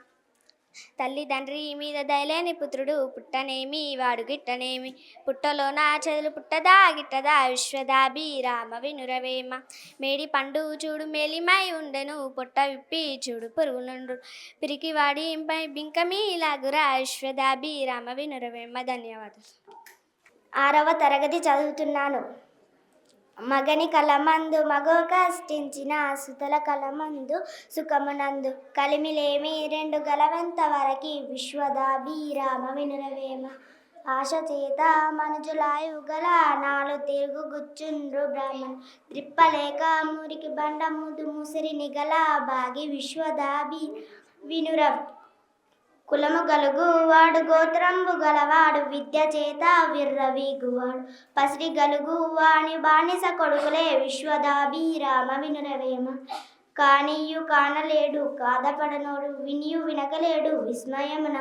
తల్లిదండ్రి మీద దయలేని పుత్రుడు పుట్టనేమి వాడు గిట్టనేమి పుట్టలోన చెదలు పుట్టదా గిట్టదా విశ్వదాభిరామ వినురవేమ మేడి పండు చూడు మేలిమై ఉండెను పొట్ట విప్పి చూడు పురుగునుండు పిరికి వాడి బింకమీ లాగురా విశ్వదాభిరామ వినురవేమ. ధన్యవాదాలు. 6వ తరగతి చదువుతున్నాను. మగని కలమందు మగో కష్టించిన సుతల కలమందు సుఖమునందు కలిమిలేమి రెండు గలవంత వరకి విశ్వదాభిరామ వినురవేమ ఆశ చేత మనుజులాయు గల నాలు తిరుగు గుచ్చుండ్రు బ్రాహ్మణ్ త్రిప్పలేక మురికి బండ ముదు ముసిరిని గల బాగి విశ్వదాభి వినుర కులము గలుగు వాడు గోత్రంబు గలవాడు విద్య చేత విర్రవీగువాడు పసిడి గలుగు వాణి బానిస కొడుకులే విశ్వదాభిరామ వినురవేమ కానియు కానలేడు కాదపడనోడు వినియు వినకలేడు విస్మయమున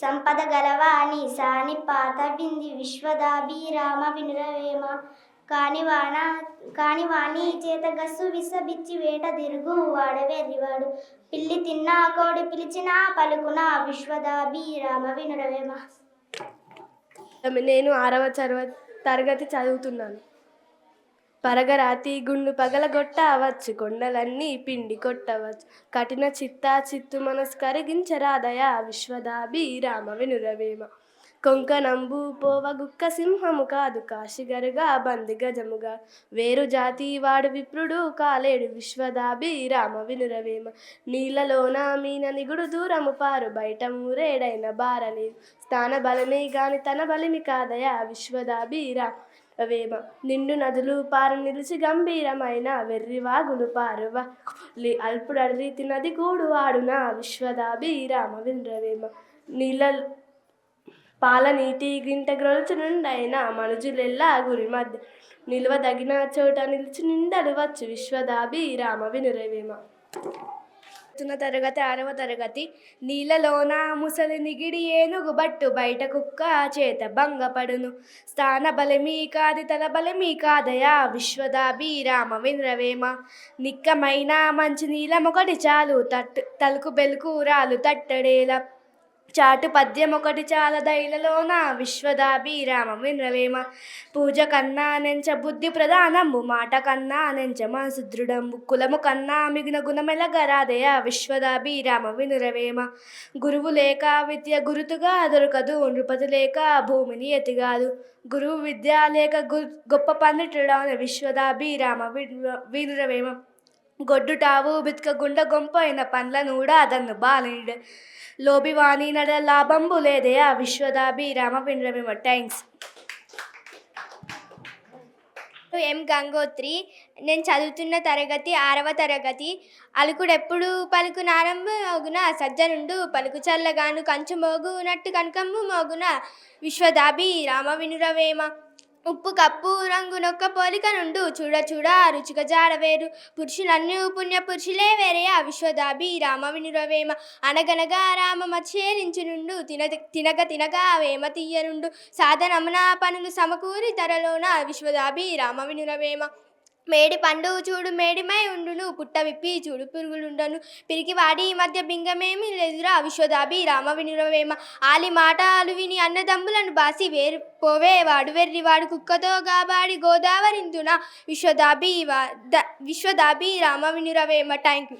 సంపద గలవాని సాని పాత బింది విశ్వదాభిరామ వినురవేమ కాని వాణి చేత గస్సు విసబిచ్చి వేట తిరుగు వాడవెర్రివాడు పిల్లి తిన్నా కోడి పిలిచినా పలుకున విశ్వదాభిరామ వినురవేమ. నేను 6వ తరగతి చదువుతున్నాను. పరగరాతి గుండు పగలగొట్టవచ్చు కొండలన్నీ పిండి కొట్టవచ్చు కఠిన చిత్తు మనసు కరిగించరాదయా విశ్వదాభిరామ వినురవేమ కొంకనంబు పోవగుక్క సింహము కాదు కాశిగరుగా బంది గజముగా వేరు జాతి వాడు విప్రుడు కాలేడు విశ్వదాభిరామ వినురవేమ నీళ్ళలోన మీన నిగుడు దూరము పారు బయట మూరేడైన బారలేదు స్థాన బలమే గాని తన బలిమి కాదయా విశ్వదాభిరామ వేమ నిండు నదులు పారు నిలిచి గంభీరమైన వెర్రివాగులు పారువ అల్పుడ రీతి నది కూడు వాడున విశ్వదాభిరామ వినురవేమ నీళ్ళ పాల నీటి గింట గ్రొలుచునుండైన మనుజులెల్లా గురి మధ్య నిలువదగిన చోట నిలిచి నిండలు వచ్చు విశ్వదాభిరామ వినురవేమ. తరగతి 6వ తరగతి. నీళ్ళలోన ముసలి నిగిడి ఏనుగు బట్టు బయట కుక్క చేత భంగపడును. స్థాన బలమీ కాది తల బలమీ కాదయా విశ్వదాభిరామ వినురవేమ. నిక్కమైన మంచి నీలమొకటి చాలు తలుకు బెలుకు రాలు తట్టడేల. చాటు పద్యం ఒకటి చాలా దైలలోన విశ్వదాభిరామ వినురవేమ. పూజ కన్నా నెంచ బుద్ధి ప్రధానంబు మాట కన్నా నెంచ మనసు దృఢంబు. కులము కన్నా మిగిన గుణమెలగరాదయ విశ్వదాభిరామ వినురవేమ. గురువు లేక విద్య గురుతుగా దొరకదు, నృపతి లేక భూమిని ఎతిగాదు. గురువు విద్య లేక గొప్ప పండితుడైన విశ్వదాభిరామ వినురవేమ. గొడ్డుటావు బిత్క గుండ గొంపైన పండ్ల నూడా దన్ను బాలనీడ. లోబివాణి నడ లాభంబు లేదయా విశ్వదాభిరామ వినురవేమ. థ్యాంక్స్. ఎం గంగోత్రి. నేను చదువుతున్న తరగతి 6వ తరగతి. అలుకుడెప్పుడు పలుకు నారంభ మోగున సజ్జనుండు పలుకు చల్లగాను కంచు మోగునట్టు కనకంబు మోగున విశ్వదాభిరామ వినురవేమ. ఉప్పు కప్పు రంగు నొక్క పోలిక నుండు చూడ చూడ రుచిక జాడవేరు. పురుషులన్నీ పుణ్య పురుషులే వేరేయా విశ్వదాభిరామ వినురవేమ. అనగనగా రామమ చేరించునుండు తినగ తినగా వేమ తీయనుండు. సాధనమున పనులు సమకూరి తరలోన విశ్వదాభిరామ వినురవేమ. మేడి పండు చూడు మేడిమై ఉండును పుట్ట విప్పి చూడు పురుగులుండను. పిరికి వాడి మధ్య బింగమేమి లేదురా విశ్వదాభిరామ వినురవేమ. ఆలి మాటలు విని అన్నదమ్ములను బాసి వేరు పోవే వాడు వెర్రివాడు కుక్కతో గాబాడి గోదావరిందున విశ్వదాభిరామ వినురవేమ. Thank you.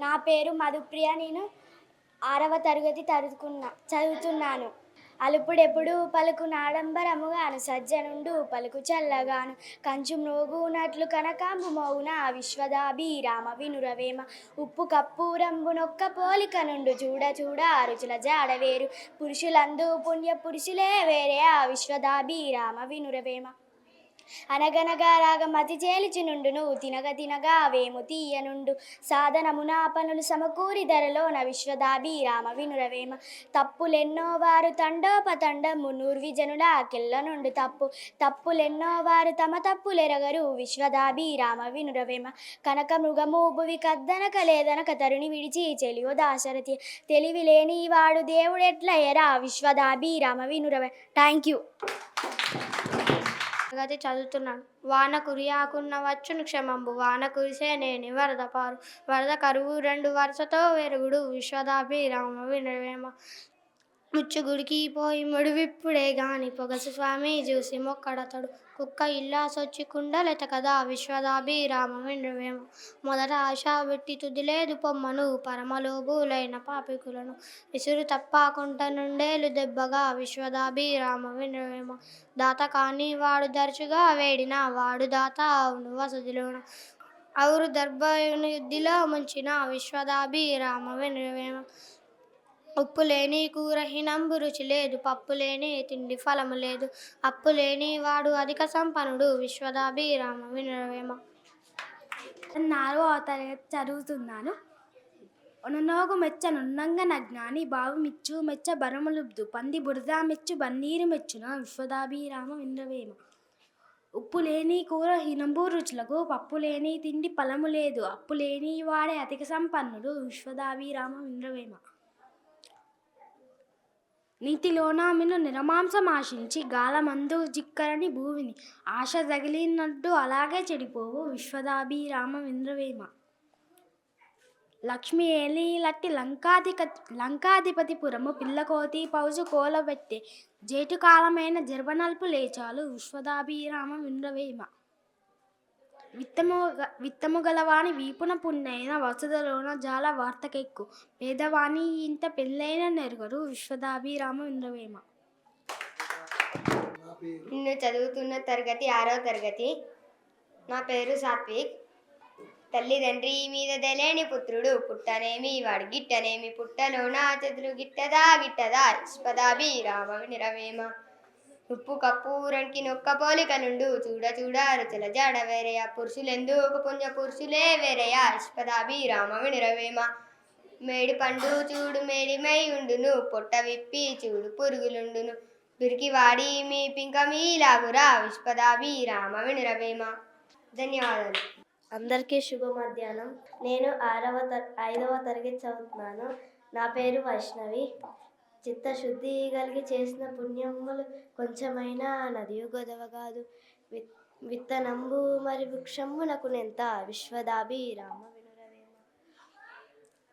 నా పేరు మధుప్రియ. నేను 6వ తరగతి చదువుతున్నాను. అలుపుడెప్పుడు పలుకు నాడంబరముగాను సజ్జనుండు పలుకు చల్లగాను కంచు మ్రోగునట్లు కనకాంబు మోగున విశ్వదాభిరామ వినురవేమ. ఉప్పు కప్పు రంగు నొక్క పోలిక నుండు చూడ చూడ రుచుల జాడవేరు. పురుషులందు పుణ్య పురుషులే వేరే విశ్వదాభిరామ వినురవేమ. అనగనగా రాగమతి చేలిచి నుండును తినగ తినగా వేము తీయనుండు. సాధనమున పనులు సమకూరి ధరలోన విశ్వదాభిరామ వినురవేమ. తప్పులెన్నో వారు తండోపతండము నూర్విజనుల కెల్ల నుండు తప్పులెన్నో వారు తమ తప్పులెరగరు విశ్వదాభిరామ వినురవేమ. కనక మృగము భువి కద్దనక లేదనక తరుణి విడిచి చెలియో దాశరథి. తెలివి లేని వాడు దేవుడెట్లయ్యరా విశ్వదాభిరామ వినురవేమ. Thank you. తరగతి చదువుతున్నాను. వాన కురియాకున్న వచ్చును క్షమంబు వాన కురిసే నేని వరద పారు. వరద కరువు 2 వరుసతో వెరుగుడు విశ్వదాభిరామ వినురవేమ. ముచ్చుగుడికి పోయి ముడివిప్పుడే గాని పొగసు స్వామి చూసి మొక్కడతడు. కుక్క ఇల్లాసొచ్చి కుండలెత కదా విశ్వదాభిరామ వినురవేమ. మొదట ఆశ పెట్టి తుది లేదు పొమ్మను పరమలోబులైన పాపికులను. విసురు తప్పకుంట నుండేలు దెబ్బగా విశ్వదాభిరామ వినురవేమ. దాత కాని వాడు దర్చుగా వేడిన వాడు దాత అవును వసతిలోన. ఔరు దర్భయుని యుద్ధిలో ముంచిన విశ్వదాభిరామ వినురవేమ. ఉప్పు లేని కూర హీనంబు రుచి లేదు పప్పు లేని తిండి ఫలము లేదు. అప్పు లేని వాడు అధిక సంపన్నుడు విశ్వదాభిరామ వినురవేమ. 4వ తరగతి చదువుతున్నాను. ఒననోగు మెచ్చ నున్నంగ నజ్ఞాని బావు మిచ్చు మెచ్చ బరములుబ్దు పంది బురద మెచ్చు బన్నీరు మెచ్చున విశ్వదాభిరామ వినురవేమ. ఉప్పు లేని కూర హీనంబు రుచులకు పప్పు లేని తిండి ఫలము లేదు. అప్పు లేని వాడే అధిక సంపన్నుడు విశ్వదాభిరామ వినురవేమ. నీతిలోన మిను నిరమాంసం ఆశించి గాలమందు జిక్కరని భూమిని ఆశ తగిలినట్టు అలాగే చెడిపోవు విశ్వదాభిరామ వినురవేమ. లక్ష్మి ఏలి లట్టి లంకాధిపతి పురము పిల్లకోతి పౌజు కోలబెట్టే జేటు కాలమైన జర్బనల్పు లేచాలు విశ్వదాభిరామ వినురవేమ. విత్తము గలవాని వీపున పున్నైన వసదలోన జాల వార్తకెక్కు పేదవాణి ఇంత పెళ్ళైన నెరుగరు విశ్వదాభిరామ వినురవేమ. నేను చదువుతున్న తరగతి 6వ తరగతి. నా పేరు సాత్విక్. తల్లిదండ్రి మీద తెలియని పుత్రుడు పుట్టనేమి వాడు గిట్టనేమి పుట్టలోన చెదులు గిట్టదా విశ్వదాభిరామ వినురవేమ. ఉప్పు కప్పు రంకి నొక్క పోలిక నుండు చూడ చూడ రుచుల జాడ వేరయ. పురుషులెందుకు పుణ్య పురుషులే వేరయ విశ్వదాభిరామ వినురవేమ. మేడి పండు చూడు మేడిమై ఉండును పొట్ట విప్పి చూడు పురుగులుండును. పిరికి వాడి మీ పింక మీలాగురా విశ్వదాభిరామ వినురవేమ. ధన్యవాదాలు. అందరికీ శుభ మధ్యాహ్నం. నేను 5వ తరగతి చదువుతున్నాను. నా పేరు వైష్ణవి. చిత్తశుద్ధి కలిగి చేసిన పుణ్యములు కొంచెమైనా నదియు గొదవగాదు. విత్తనంబు మరి వృక్షంబునకు నెంత విశ్వదాభిరామ వినురవేమ.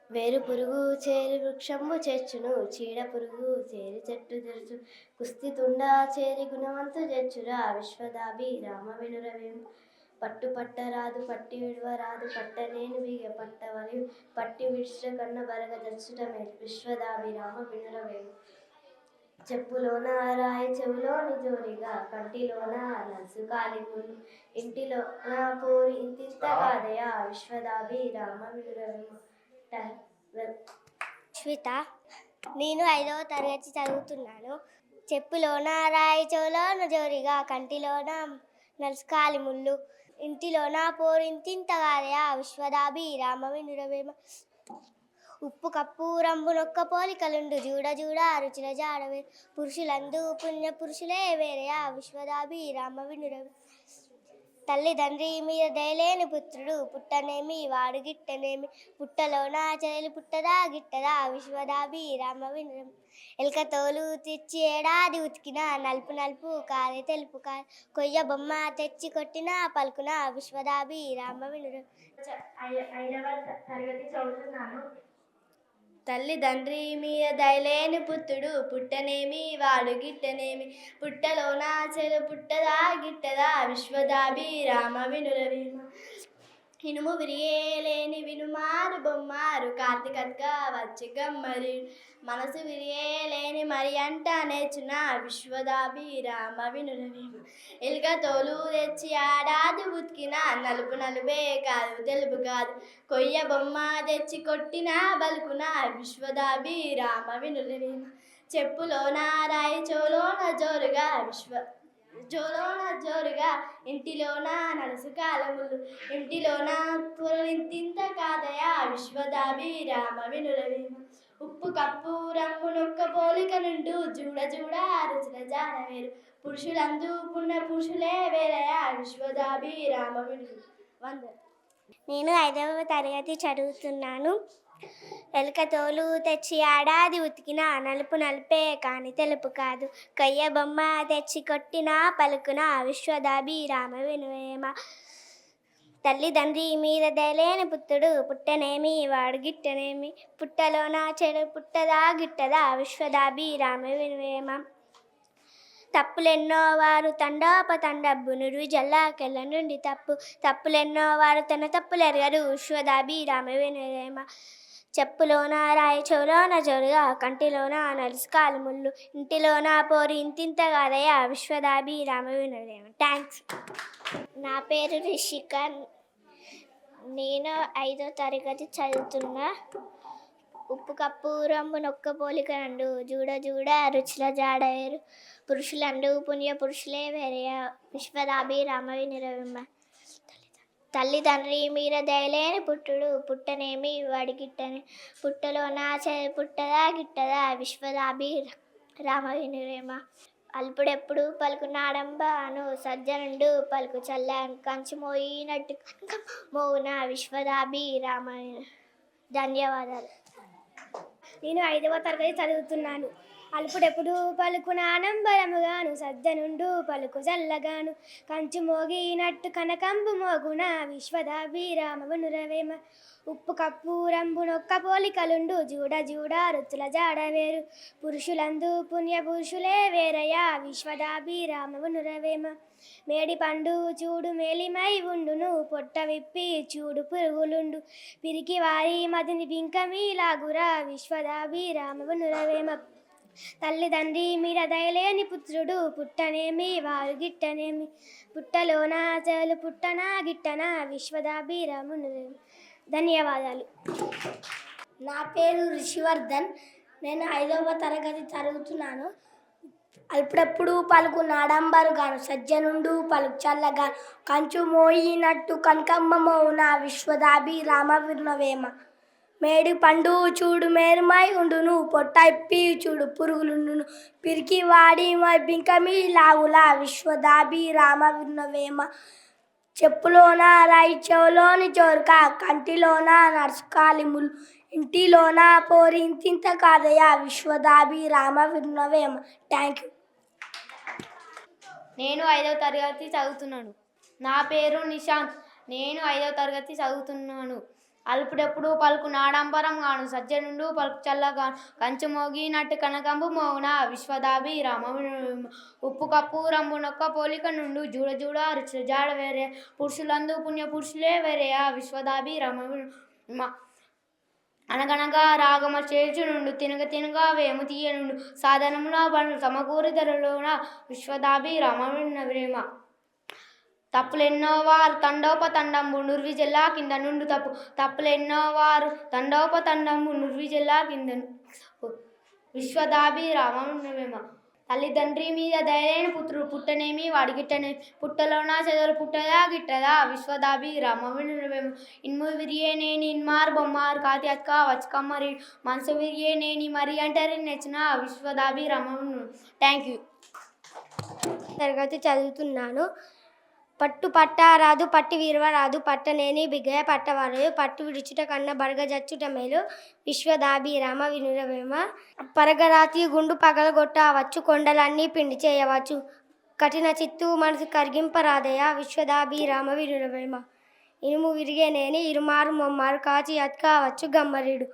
వేరు పురుగు చేరి వృక్షంబు చేర్చును, చీడ పురుగు చేరి చెట్టు తెరచు. కుస్తి తుండా చేరి గుణవంతు చేర్చురా, విశ్వదాభిరామ వినురవేమ. పట్టు పట్టరాదు పట్టి విడవరాదు, పట్టనేని బిగ పట్టవలి. పట్టి విడిచిన కన్న బరగ దచ్చుట మేలు, విశ్వదాభిరామ వినురవేమ. చెప్పులోన రాయి చెవులోని జోరిగా, కంటిలోన నలుసు కాలిములు. ఇంటిలోన పోరి ఇంతింత కాదయా, విశ్వదాభిరామ వినురవేమ. శ్వేత, నేను 5వ తరగతి చదువుతున్నాను. చెప్పులోన రాయి చెవులోన జోరిగా, కంటిలోన నలుసుకాలి ముళ్ళు. ఇంటిలోన పోరింతింత కాదయా, విశ్వదాభిరామ వినురవేమ. ఉప్పు కప్పు రంబు నొక్క పోలికలుండు, జూడ జూడ రుచుల జాడవే. పురుషులందు పుణ్య పురుషులే వేరయా, విశ్వదాభిరామ వినురవేమ. తల్లిదండ్రి మీద దయలేని పుత్రుడు పుట్టనేమి వాడు గిట్టనేమి. పుట్టలోన చెరలి పుట్టదా గిట్టదా, విశ్వదాభిరామ వినురవేమ. ఎలక తోలు తెచ్చి ఏడాది ఉతికిన, నలుపు నలుపు కాదే తెలుపు కాదు. కొయ్య బొమ్మ తెచ్చి కొట్టిన పలుకున, విశ్వదాభిరామ వినురవేమ. 5వ తరగతి చదువుతున్నాను. తల్లిదండ్రి మీద దయలేని పుత్రుడు పుట్టనేమి వాడు గిట్టనేమి. పుట్టలోన చెలు పుట్టదా గిట్టదా, విశ్వదాభిరామ వినురవేమ. ఇనుము విరియేలేని వినుమారు బొమ్మారు, కార్తీకత్గా వచ్చి గమ్మరి. మనసు విరియేలేని మరి అంట నేర్చున, విశ్వదాభిరామ వినురవేమ. ఎలుక తోలు తెచ్చి ఆడాది ఉతికిన, నలుపు నలుపే కాదు తెలుపు కాదు. కొయ్య బొమ్మ తెచ్చి కొట్టిన బలుకున, విశ్వదాభిరామ వినురవేమ. చెప్పులోన రాయి చోలోన జోరుగా, జోలోన జోరుగా. ఇంటిలోన నలుసు కాలములు. ఇంటిలోన పొరలింతింత కాదయా, విశ్వదాభిరామ వినురవేమ. ఉప్పు కప్పు రంగు నొక్క పోలిక నుండు, జూడ జూడ రుచుల జాడ వేరు. పురుషులందు పుణ్య పురుషులే వేరయా, విశ్వదాభిరామ వినురవేమ. నేను 5వ తరగతి చదువుతున్నాను. ఎలుక తోలు తెచ్చి ఆడాది ఉతికిన, నలుపు నలుపే కాని తెలుపు కాదు. కొయ్య బొమ్మ తెచ్చి కొట్టిన పలుకున, విశ్వదాభిరామ వినురవేమ. తల్లిదండ్రి మీద దయలేని పుత్రుడు పుట్టనేమి వాడు గిట్టనేమి. పుట్టలోన చెడు పుట్టదా గిట్టదా, విశ్వదాభిరామ వినురవేమ. తప్పులెన్నో వారు తండోపతండబ్బునురు, జల్లాకెళ్ళ నుండి తప్పులెన్నో వారు తన తప్పులెరగరు, విశ్వదాభిరామ వినురవేమ. చెప్పులోన రాయి చెవులోన జోరుగా, కంటిలోన నలుసు కాలుముళ్ళు. ఇంటిలోన పోరి ఇంతింత కాదయా, విశ్వదాభిరామ వినురవేమ. థ్యాంక్స్. నా పేరు రిషిక. నేను 5వ తరగతి చదువుతున్నా. ఉప్పు కప్పు రంబు నొక్క పోలిక నండు, జూడ జూడ రుచుల జాడ వేరు. పురుషులందు పుణ్య పురుషులే వేరయా, విశ్వదాభిరామ వినురవేమ. తల్లిదండ్రి మీద దయలేని పుత్రుడు పుట్టనేమి వాడి గిట్టనే. పుట్టలోన చెరలి పుట్టదా గిట్టదా, విశ్వదాభిరామ వినురవేమ. అల్పుడెప్పుడు పలుకు నాడంబాను, సజ్జనుండు పలుకు చల్లాను. కంచి మోయినట్టు మోగున, విశ్వదాభిరామ. ధన్యవాదాలు. నేను 5వ తరగతి చదువుతున్నాను. అల్పుడెప్పుడు పలుకు నానంబరముగాను, సజ్జనుండు పలుకు చల్లగాను. కంచు మోగినట్టు కనకంబు మోగున, విశ్వదాభిరామ వినురవేమ. ఉప్పు కప్పు రంబు నొక్క పోలికలుండు, జూడ జూడ రుచుల జాడ వేరు. పురుషులందు పుణ్య పురుషులే వేరయా, విశ్వదాభిరామ వినురవేమ. మేడి పండు చూడు మేలిమై ఉండును, పొట్ట విప్పి చూడు పురుగులుండు. పిరికి వారి మదిని బింకమీలాగురా, విశ్వదాభిరామ వినురవేమ. తల్లిదండ్రి మీద దయలేని పుత్రుడు పుట్టనేమి వారు గిట్టనేమి. పుట్టలోన చెలు పుట్టనా గిట్టనా, విశ్వదాభిరామ వినురవేమ. ధన్యవాదాలు. నా పేరు రిషివర్ధన్. నేను 5వ తరగతి చదువుతున్నాను. అల్పుడప్పుడు పలుకు నాడంబరుగాను, సజ్జనుండు పలుకు చల్లగాను. కంచు మోయినట్టు కనకమ్మ మోగున, విశ్వదాభిరామ వినురవేమ. మేడి పండు చూడు మేరుమై ఉండును, పొట్ట ఇప్పి చూడు పురుగులుండును. పిరికి వాడి బింకమి లాగులా, విశ్వదాభిరామ వినురవేమ. చెప్పులోన రాయి చెవులోని చోరుక కంటిలోన నడుచుకాలిములు ఇంటిలోన పోరి ఇంతింత కాదయ్య విశ్వదాభిరామ విన్నవేమ. Thank you. నేను 5వ తరగతి చదువుతున్నాను. నా పేరు నిశాంత్. నేను 5వ తరగతి చదువుతున్నాను. అల్పుడెప్పుడు పలుకు నాడంబరం గాను సజ్జనుండు పలుకు చల్లగాను కంచు మోగినట్టు కనకంబు మోగున విశ్వదాభిరామ. ఉప్పు కప్పు రంబునొక్క పోలిక నుండు జూడ జూడ రుచి జాడ వేరే పురుషులందు పుణ్య పురుషులే వేరే విశ్వదాభిరామ. అనగనగా రాగమ చేర్చు నుండు తినగ తినగా వేము తీయ నుండు సాధనముల పనులు సమకూరి ధరలోన విశ్వదాభిరామ ప్రేమ. తప్పులెన్నో వారు తండోపతండంబు నుర్వి జిల్లా కింద నుండు తప్పులెన్నో వారు తండోపతండంబు నుర్వి జిల్లా కింద విశ్వదాభిరామ. తల్లిదండ్రి మీద దయలేని పుత్రుడు పుట్టనేమి వాడిగిట్టనే పుట్టలోనా చెదలు పుట్టదా గిట్టదా విశ్వదాభిరామ. ఇన్ము విరియేనేని ఇన్మార్ బొమ్మారు కాతి అక్క వచ్చకమ్మరి మనసు విరియేనేని మరి అంటారు నచ్చిన విశ్వదాభిరామ. Thank you. తరగతి చదువుతున్నాను. పట్టు పట్టారాదు పట్టి విరవరాదు పట్టనేని బిగ్గయ పట్టవారదు పట్టు విడుచుట కన్నా బడగ జచ్చుట మేలు విశ్వదాభిరామ వినురవేమ. పరగరాతి గుండు పగలగొట్ట వచ్చు కొండలన్నీ పిండి చేయవచ్చు కఠిన చిత్తు మనసు కరిగింపరాదయ విశ్వదాభిరామ వినురవేమ. ఇనుము విరిగేనేని ఇరుమారు మొమ్మారు కాచి అత్కావచ్చు గమ్మరీడు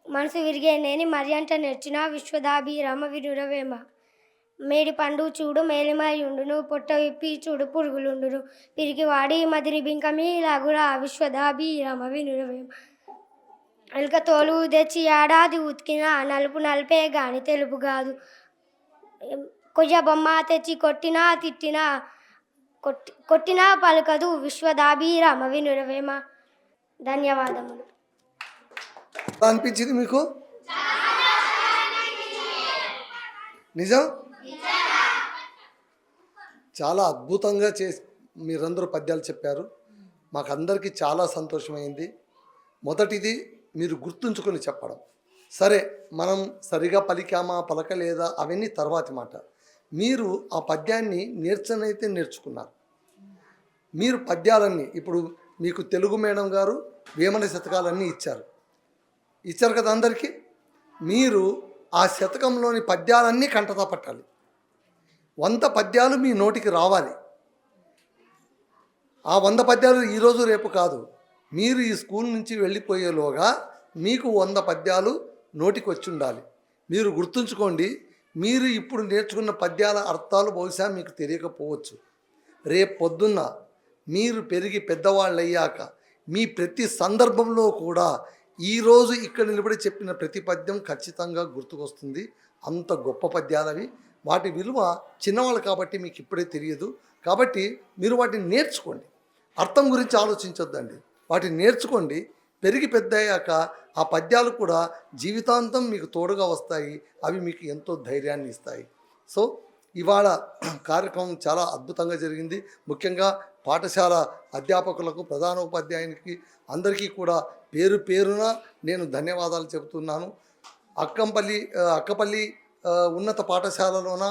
మనసు విరిగేనేని మరియంట నేర్చిన విశ్వదాభిరామ వినురవేమ. మేడి పండు చూడు మేలిమయుండును పొట్ట విప్పి చూడు పురుగులుండును పిరిగివాడి మదిరి బింకమి లాగురా విశ్వదాభిరామ వినురవేమ. ఎలుక తోలు తెచ్చి ఏడాది ఉతికిన నలుపు నలిపే గాని తెలుపు కాదు కొయ్య బొమ్మ తెచ్చి కొట్టినా తిట్టినా కొట్టినా పలుకదు విశ్వదాభిరామ వినురవేమ. ధన్యవాదములు. అనిపించింది మీకు నిజం? చాలా అద్భుతంగా మీరందరూ పద్యాలు చెప్పారు. మాకందరికీ చాలా సంతోషమైంది. మొదటిది మీరు గుర్తుంచుకొని చెప్పడం. సరే, మనం సరిగా పలికామా పలకలేదా అవన్నీ తర్వాతి మాట. మీరు ఆ పద్యాన్ని నేర్చనైతే నేర్చుకున్నారు. మీరు పద్యాలన్నీ ఇప్పుడు మీకు తెలుగు మేడం గారు వేమన శతకాలన్నీ ఇచ్చారు కదా అందరికీ. మీరు ఆ శతకంలోని పద్యాలన్నీ కంటతా పట్టాలి. 100 పద్యాలు మీ నోటికి రావాలి. ఆ 100 పద్యాలు ఈరోజు రేపు కాదు, మీరు ఈ స్కూల్ నుంచి వెళ్ళిపోయేలోగా మీకు 100 పద్యాలు నోటికి వచ్చి ఉండాలి. మీరు గుర్తుంచుకోండి, మీరు ఇప్పుడు నేర్చుకున్న పద్యాల అర్థాలు బహుశా మీకు తెలియకపోవచ్చు. రేపు పొద్దున్న మీరు పెరిగి పెద్దవాళ్ళు అయ్యాక మీ ప్రతి సందర్భంలో కూడా ఈరోజు ఇక్కడ నిలబడి చెప్పిన ప్రతి పద్యం ఖచ్చితంగా గుర్తుకొస్తుంది. అంత గొప్ప పద్యాలవి. వాటి విలువ చిన్నవాళ్ళు కాబట్టి మీకు ఇప్పుడే తెలియదు. కాబట్టి మీరు వాటిని నేర్చుకోండి. అర్థం గురించి ఆలోచించొద్దండి, వాటిని నేర్చుకోండి. పెరిగి పెద్ద అయ్యాక ఆ పద్యాలు కూడా జీవితాంతం మీకు తోడుగా వస్తాయి. అవి మీకు ఎంతో ధైర్యాన్ని ఇస్తాయి. సో ఇవాళ కార్యక్రమం చాలా అద్భుతంగా జరిగింది. ముఖ్యంగా పాఠశాల అధ్యాపకులకు, ప్రధానోపాధ్యాయునికి అందరికీ కూడా పేరు పేరున నేను ధన్యవాదాలు చెబుతున్నాను. అక్కపల్లి ఉన్నత పాఠశాలలోన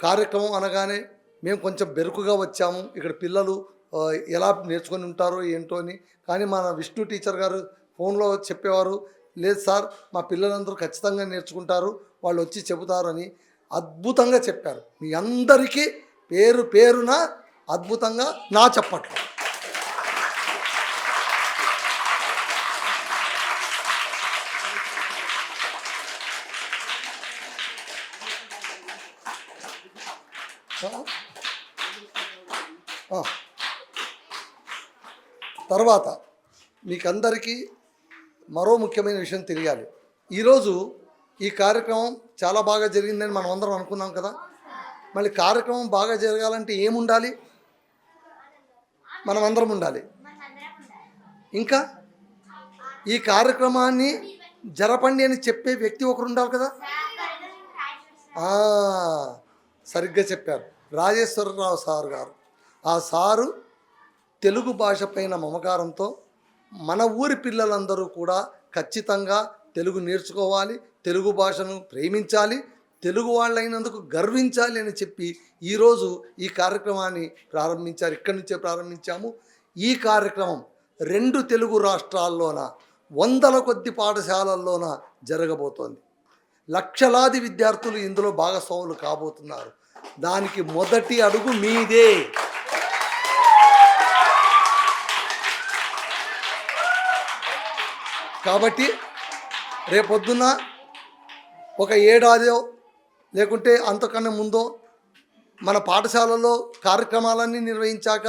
కార్యక్రమం అనగానే మేము కొంచెం బెరుకుగా వచ్చాము. ఇక్కడ పిల్లలు ఎలా నేర్చుకొని ఉంటారో ఏంటో అని. కానీ మన విష్ణు టీచర్ గారు ఫోన్లో చెప్పేవారు, లేదు సార్ మా పిల్లలందరూ ఖచ్చితంగా నేర్చుకుంటారు, వాళ్ళు వచ్చి చెబుతారు అని అద్భుతంగా చెప్పారు. మీ అందరికీ పేరు పేరున అద్భుతంగా నా చప్పట్లు. తర్వాత మీకందరికీ మరో ముఖ్యమైన విషయం తెలియాలి. ఈరోజు ఈ కార్యక్రమం చాలా బాగా జరిగిందని మనం అందరం అనుకున్నాం కదా. మళ్ళీ కార్యక్రమం బాగా జరగాలంటే ఏముండాలి? మనం అందరం ఉండాలి. ఇంకా ఈ కార్యక్రమాన్ని జరపండి అని చెప్పే వ్యక్తి ఒకరు ఉండాలి కదా. సరిగ్గా చెప్పారు, రాజేశ్వరరావు సార్ గారు. ఆ సారు తెలుగు భాష పైన మమకారంతో మన ఊరి పిల్లలందరూ కూడా ఖచ్చితంగా తెలుగు నేర్చుకోవాలి, తెలుగు భాషను ప్రేమించాలి, తెలుగు వాళ్ళైనందుకు గర్వించాలి అని చెప్పి ఈరోజు ఈ కార్యక్రమాన్ని ప్రారంభించారు. ఇక్కడి నుంచే ప్రారంభించాము. ఈ కార్యక్రమం 2 తెలుగు రాష్ట్రాల్లోన 100ల కొద్ది పాఠశాలల్లోన జరగబోతోంది. లక్షలాది విద్యార్థులు ఇందులో భాగస్వాములు కాబోతున్నారు. దానికి మొదటి అడుగు మీదే. కాబట్టి రేపొద్దున ఒక ఏడాదో లేకుంటే అంతకన్నా ముందో మన పాఠశాలలో కార్యక్రమాలన్నీ నిర్వహించాక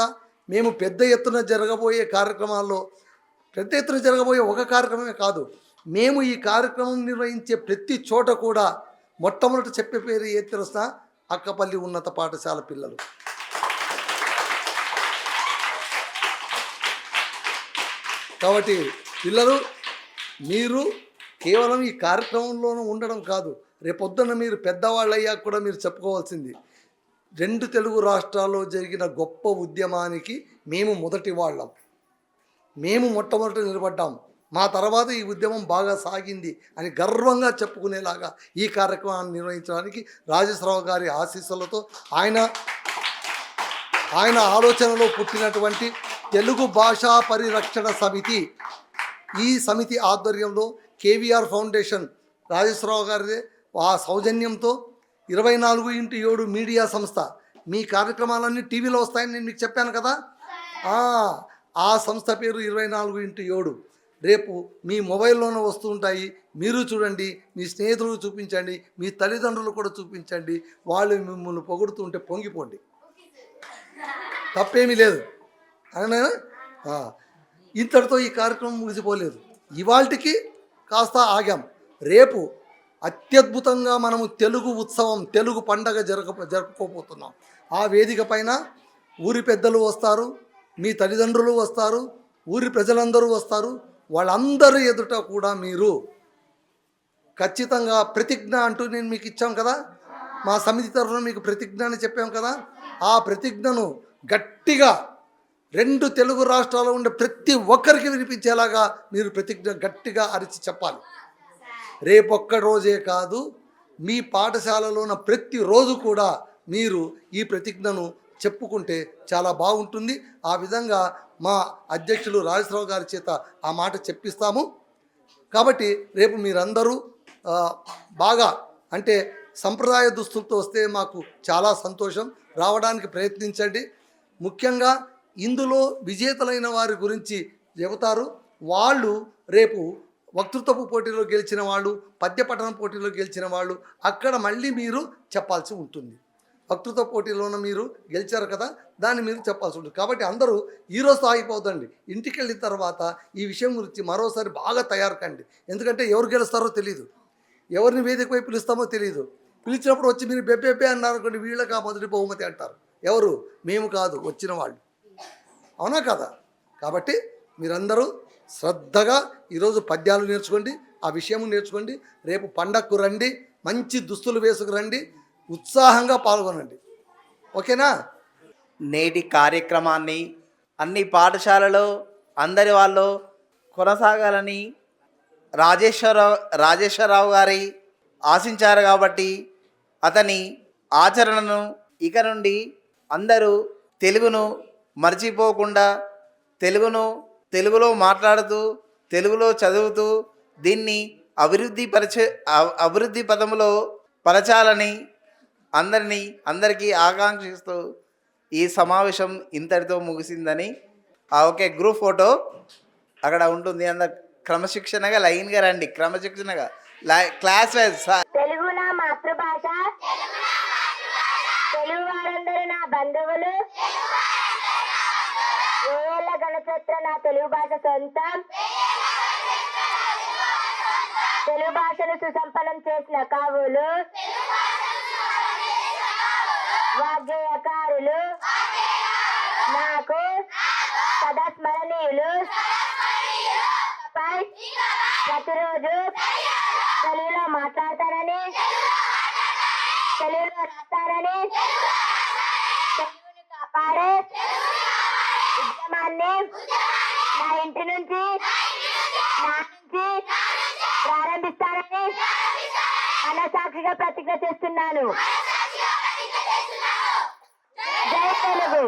మేము పెద్ద ఎత్తున జరగబోయే కార్యక్రమాల్లో పెద్ద ఎత్తున జరగబోయే ఒక కార్యక్రమమే కాదు, మేము ఈ కార్యక్రమం నిర్వహించే ప్రతి చోట కూడా మొట్టమొదటి చెప్పే పేరు ఏది తెలుసా? అక్కపల్లి ఉన్నత పాఠశాల పిల్లలు. కాబట్టి పిల్లలు మీరు కేవలం ఈ కార్యక్రమంలోనూ ఉండడం కాదు, రేపొద్దున మీరు పెద్దవాళ్ళు అయ్యాక కూడా మీరు చెప్పుకోవాల్సింది 2 తెలుగు రాష్ట్రాల్లో జరిగిన గొప్ప ఉద్యమానికి మేము మొదటి వాళ్ళం, మేము మొట్టమొదటి నిలబడ్డాం, మా తర్వాత ఈ ఉద్యమం బాగా సాగింది అని గర్వంగా చెప్పుకునేలాగా ఈ కార్యక్రమాన్ని నిర్వహించడానికి రాజేశ్వరరావు గారి ఆశీస్సులతో ఆయన ఆలోచనలో పుట్టినటువంటి తెలుగు భాషా పరిరక్షణ సమితి, ఈ సమితి ఆధ్వర్యంలో కేవీఆర్ ఫౌండేషన్ రాజేశ్వరరావు గారిదే ఆ సౌజన్యంతో 24x7 మీడియా సంస్థ, మీ కార్యక్రమాలన్నీ టీవీలో వస్తాయని నేను మీకు చెప్పాను కదా, ఆ సంస్థ పేరు 24x7. రేపు మీ మొబైల్లోనే వస్తూ ఉంటాయి, మీరు చూడండి, మీ స్నేహితులకు చూపించండి, మీ తల్లిదండ్రులు కూడా చూపించండి, వాళ్ళు మిమ్మల్ని పొగుడుతుంటే పొంగిపోండి, తప్పేమీ లేదు. అవునా? ఇంతటితో ఈ కార్యక్రమం ముగిసిపోలేదు. ఇవాళకి కాస్త ఆగాం. రేపు అత్యద్భుతంగా మనము తెలుగు ఉత్సవం, తెలుగు పండగ జరుపుకోబోతున్నాం. ఆ వేదిక పైన ఊరి పెద్దలు వస్తారు, మీ తల్లిదండ్రులు వస్తారు, ఊరి ప్రజలందరూ వస్తారు. వాళ్ళందరి ఎదుట కూడా మీరు ఖచ్చితంగా ప్రతిజ్ఞ అంటూ నేను మీకు ఇచ్చాం కదా, మా సమితి తరఫున మీకు ప్రతిజ్ఞ అని చెప్పాం కదా, ఆ ప్రతిజ్ఞను గట్టిగా 2 తెలుగు రాష్ట్రాల్లో ఉండే ప్రతి ఒక్కరికి వినిపించేలాగా మీరు ప్రతిజ్ఞ గట్టిగా అరిచి చెప్పాలి. రేపొక్క రోజే కాదు, మీ పాఠశాలలోన ప్రతిరోజు కూడా మీరు ఈ ప్రతిజ్ఞను చెప్పుకుంటే చాలా బాగుంటుంది. ఆ విధంగా మా అధ్యక్షులు రాజేశ్వరరావు గారి చేత ఆ మాట చెప్పిస్తాము. కాబట్టి రేపు మీరందరూ బాగా అంటే సంప్రదాయ దుస్తులతో వస్తే మాకు చాలా సంతోషం. రావడానికి ప్రయత్నించండి. ముఖ్యంగా ఇందులో విజేతలైన వారి గురించి చెబుతారు. వాళ్ళు రేపు వక్తృత్వపు పోటీలో గెలిచిన వాళ్ళు, పద్యపఠనం పోటీలో గెలిచిన వాళ్ళు అక్కడ మళ్ళీ మీరు చెప్పాల్సి ఉంటుంది. వక్తృత్వ పోటీలోన మీరు గెలిచారు కదా, దాన్ని మీరు చెప్పాల్సి ఉంటుంది. కాబట్టి అందరూ ఈరోజు ఆగిపోదండి. ఇంటికి వెళ్ళిన తర్వాత ఈ విషయం గురించి మరోసారి బాగా తయారు కండి. ఎందుకంటే ఎవరు గెలుస్తారో తెలియదు, ఎవరిని వేదిక వైపు పిలుస్తామో తెలియదు. పిలిచినప్పుడు వచ్చి మీరు బెబ్బెబ్బే అన్నారు అనుకోండి, వీళ్ళకి ఆ మొదటి బహుమతి అంటారు. ఎవరు? మేము కాదు, వచ్చిన వాళ్ళు. అవునా కదా? కాబట్టి మీరందరూ శ్రద్ధగా ఈరోజు పద్యాలు నేర్చుకోండి, ఆ విషయం నేర్చుకోండి. రేపు పండగకు రండి, మంచి దుస్తులు వేసుకురండి, ఉత్సాహంగా పాల్గొనండి. ఓకేనా? నేటి కార్యక్రమాన్ని అన్ని పాఠశాలలో అందరి వాళ్ళు కొనసాగాలని రాజేశ్వరరావు గారి ఆశించారు. కాబట్టి అతని ఆచరణను ఇక నుండి అందరూ తెలుగును మర్చిపోకుండా తెలుగులో మాట్లాడుతూ, తెలుగులో చదువుతూ దీన్ని అభివృద్ధి పథంలో పరచాలని అందరికీ ఆకాంక్షిస్తూ ఈ సమావేశం ఇంతటితో ముగిసిందని. ఓకే, గ్రూప్ ఫోటో అక్కడ ఉంటుంది. అందరు క్రమశిక్షణగా లైన్గా రండి, క్రమశిక్షణగా క్లాస్ వైజ్. తెలుగు నా మాతృభాష, తెలుగు వారందరూ నా బంధువులు, ఏళ్ళ గణచత్ర నా తెలుగు భాష సొంతం, తెలుగు భాషను సుసంపన్నం చేసిన కవులు, వాగ్గేయకారులు నాకు సదా స్మరణీయులు. ప్రతిరోజు తెలుగులో మాట్లాడతానని, తెలుగులో రాస్తానని, తెలుగుని కాపాడే ఉద్యమాన్ని నా ఇంటి నుంచి ప్రారంభిస్తానని మనసాక్షిగా ప్రతిజ్ఞ చేస్తున్నాను. జై తెలుగు.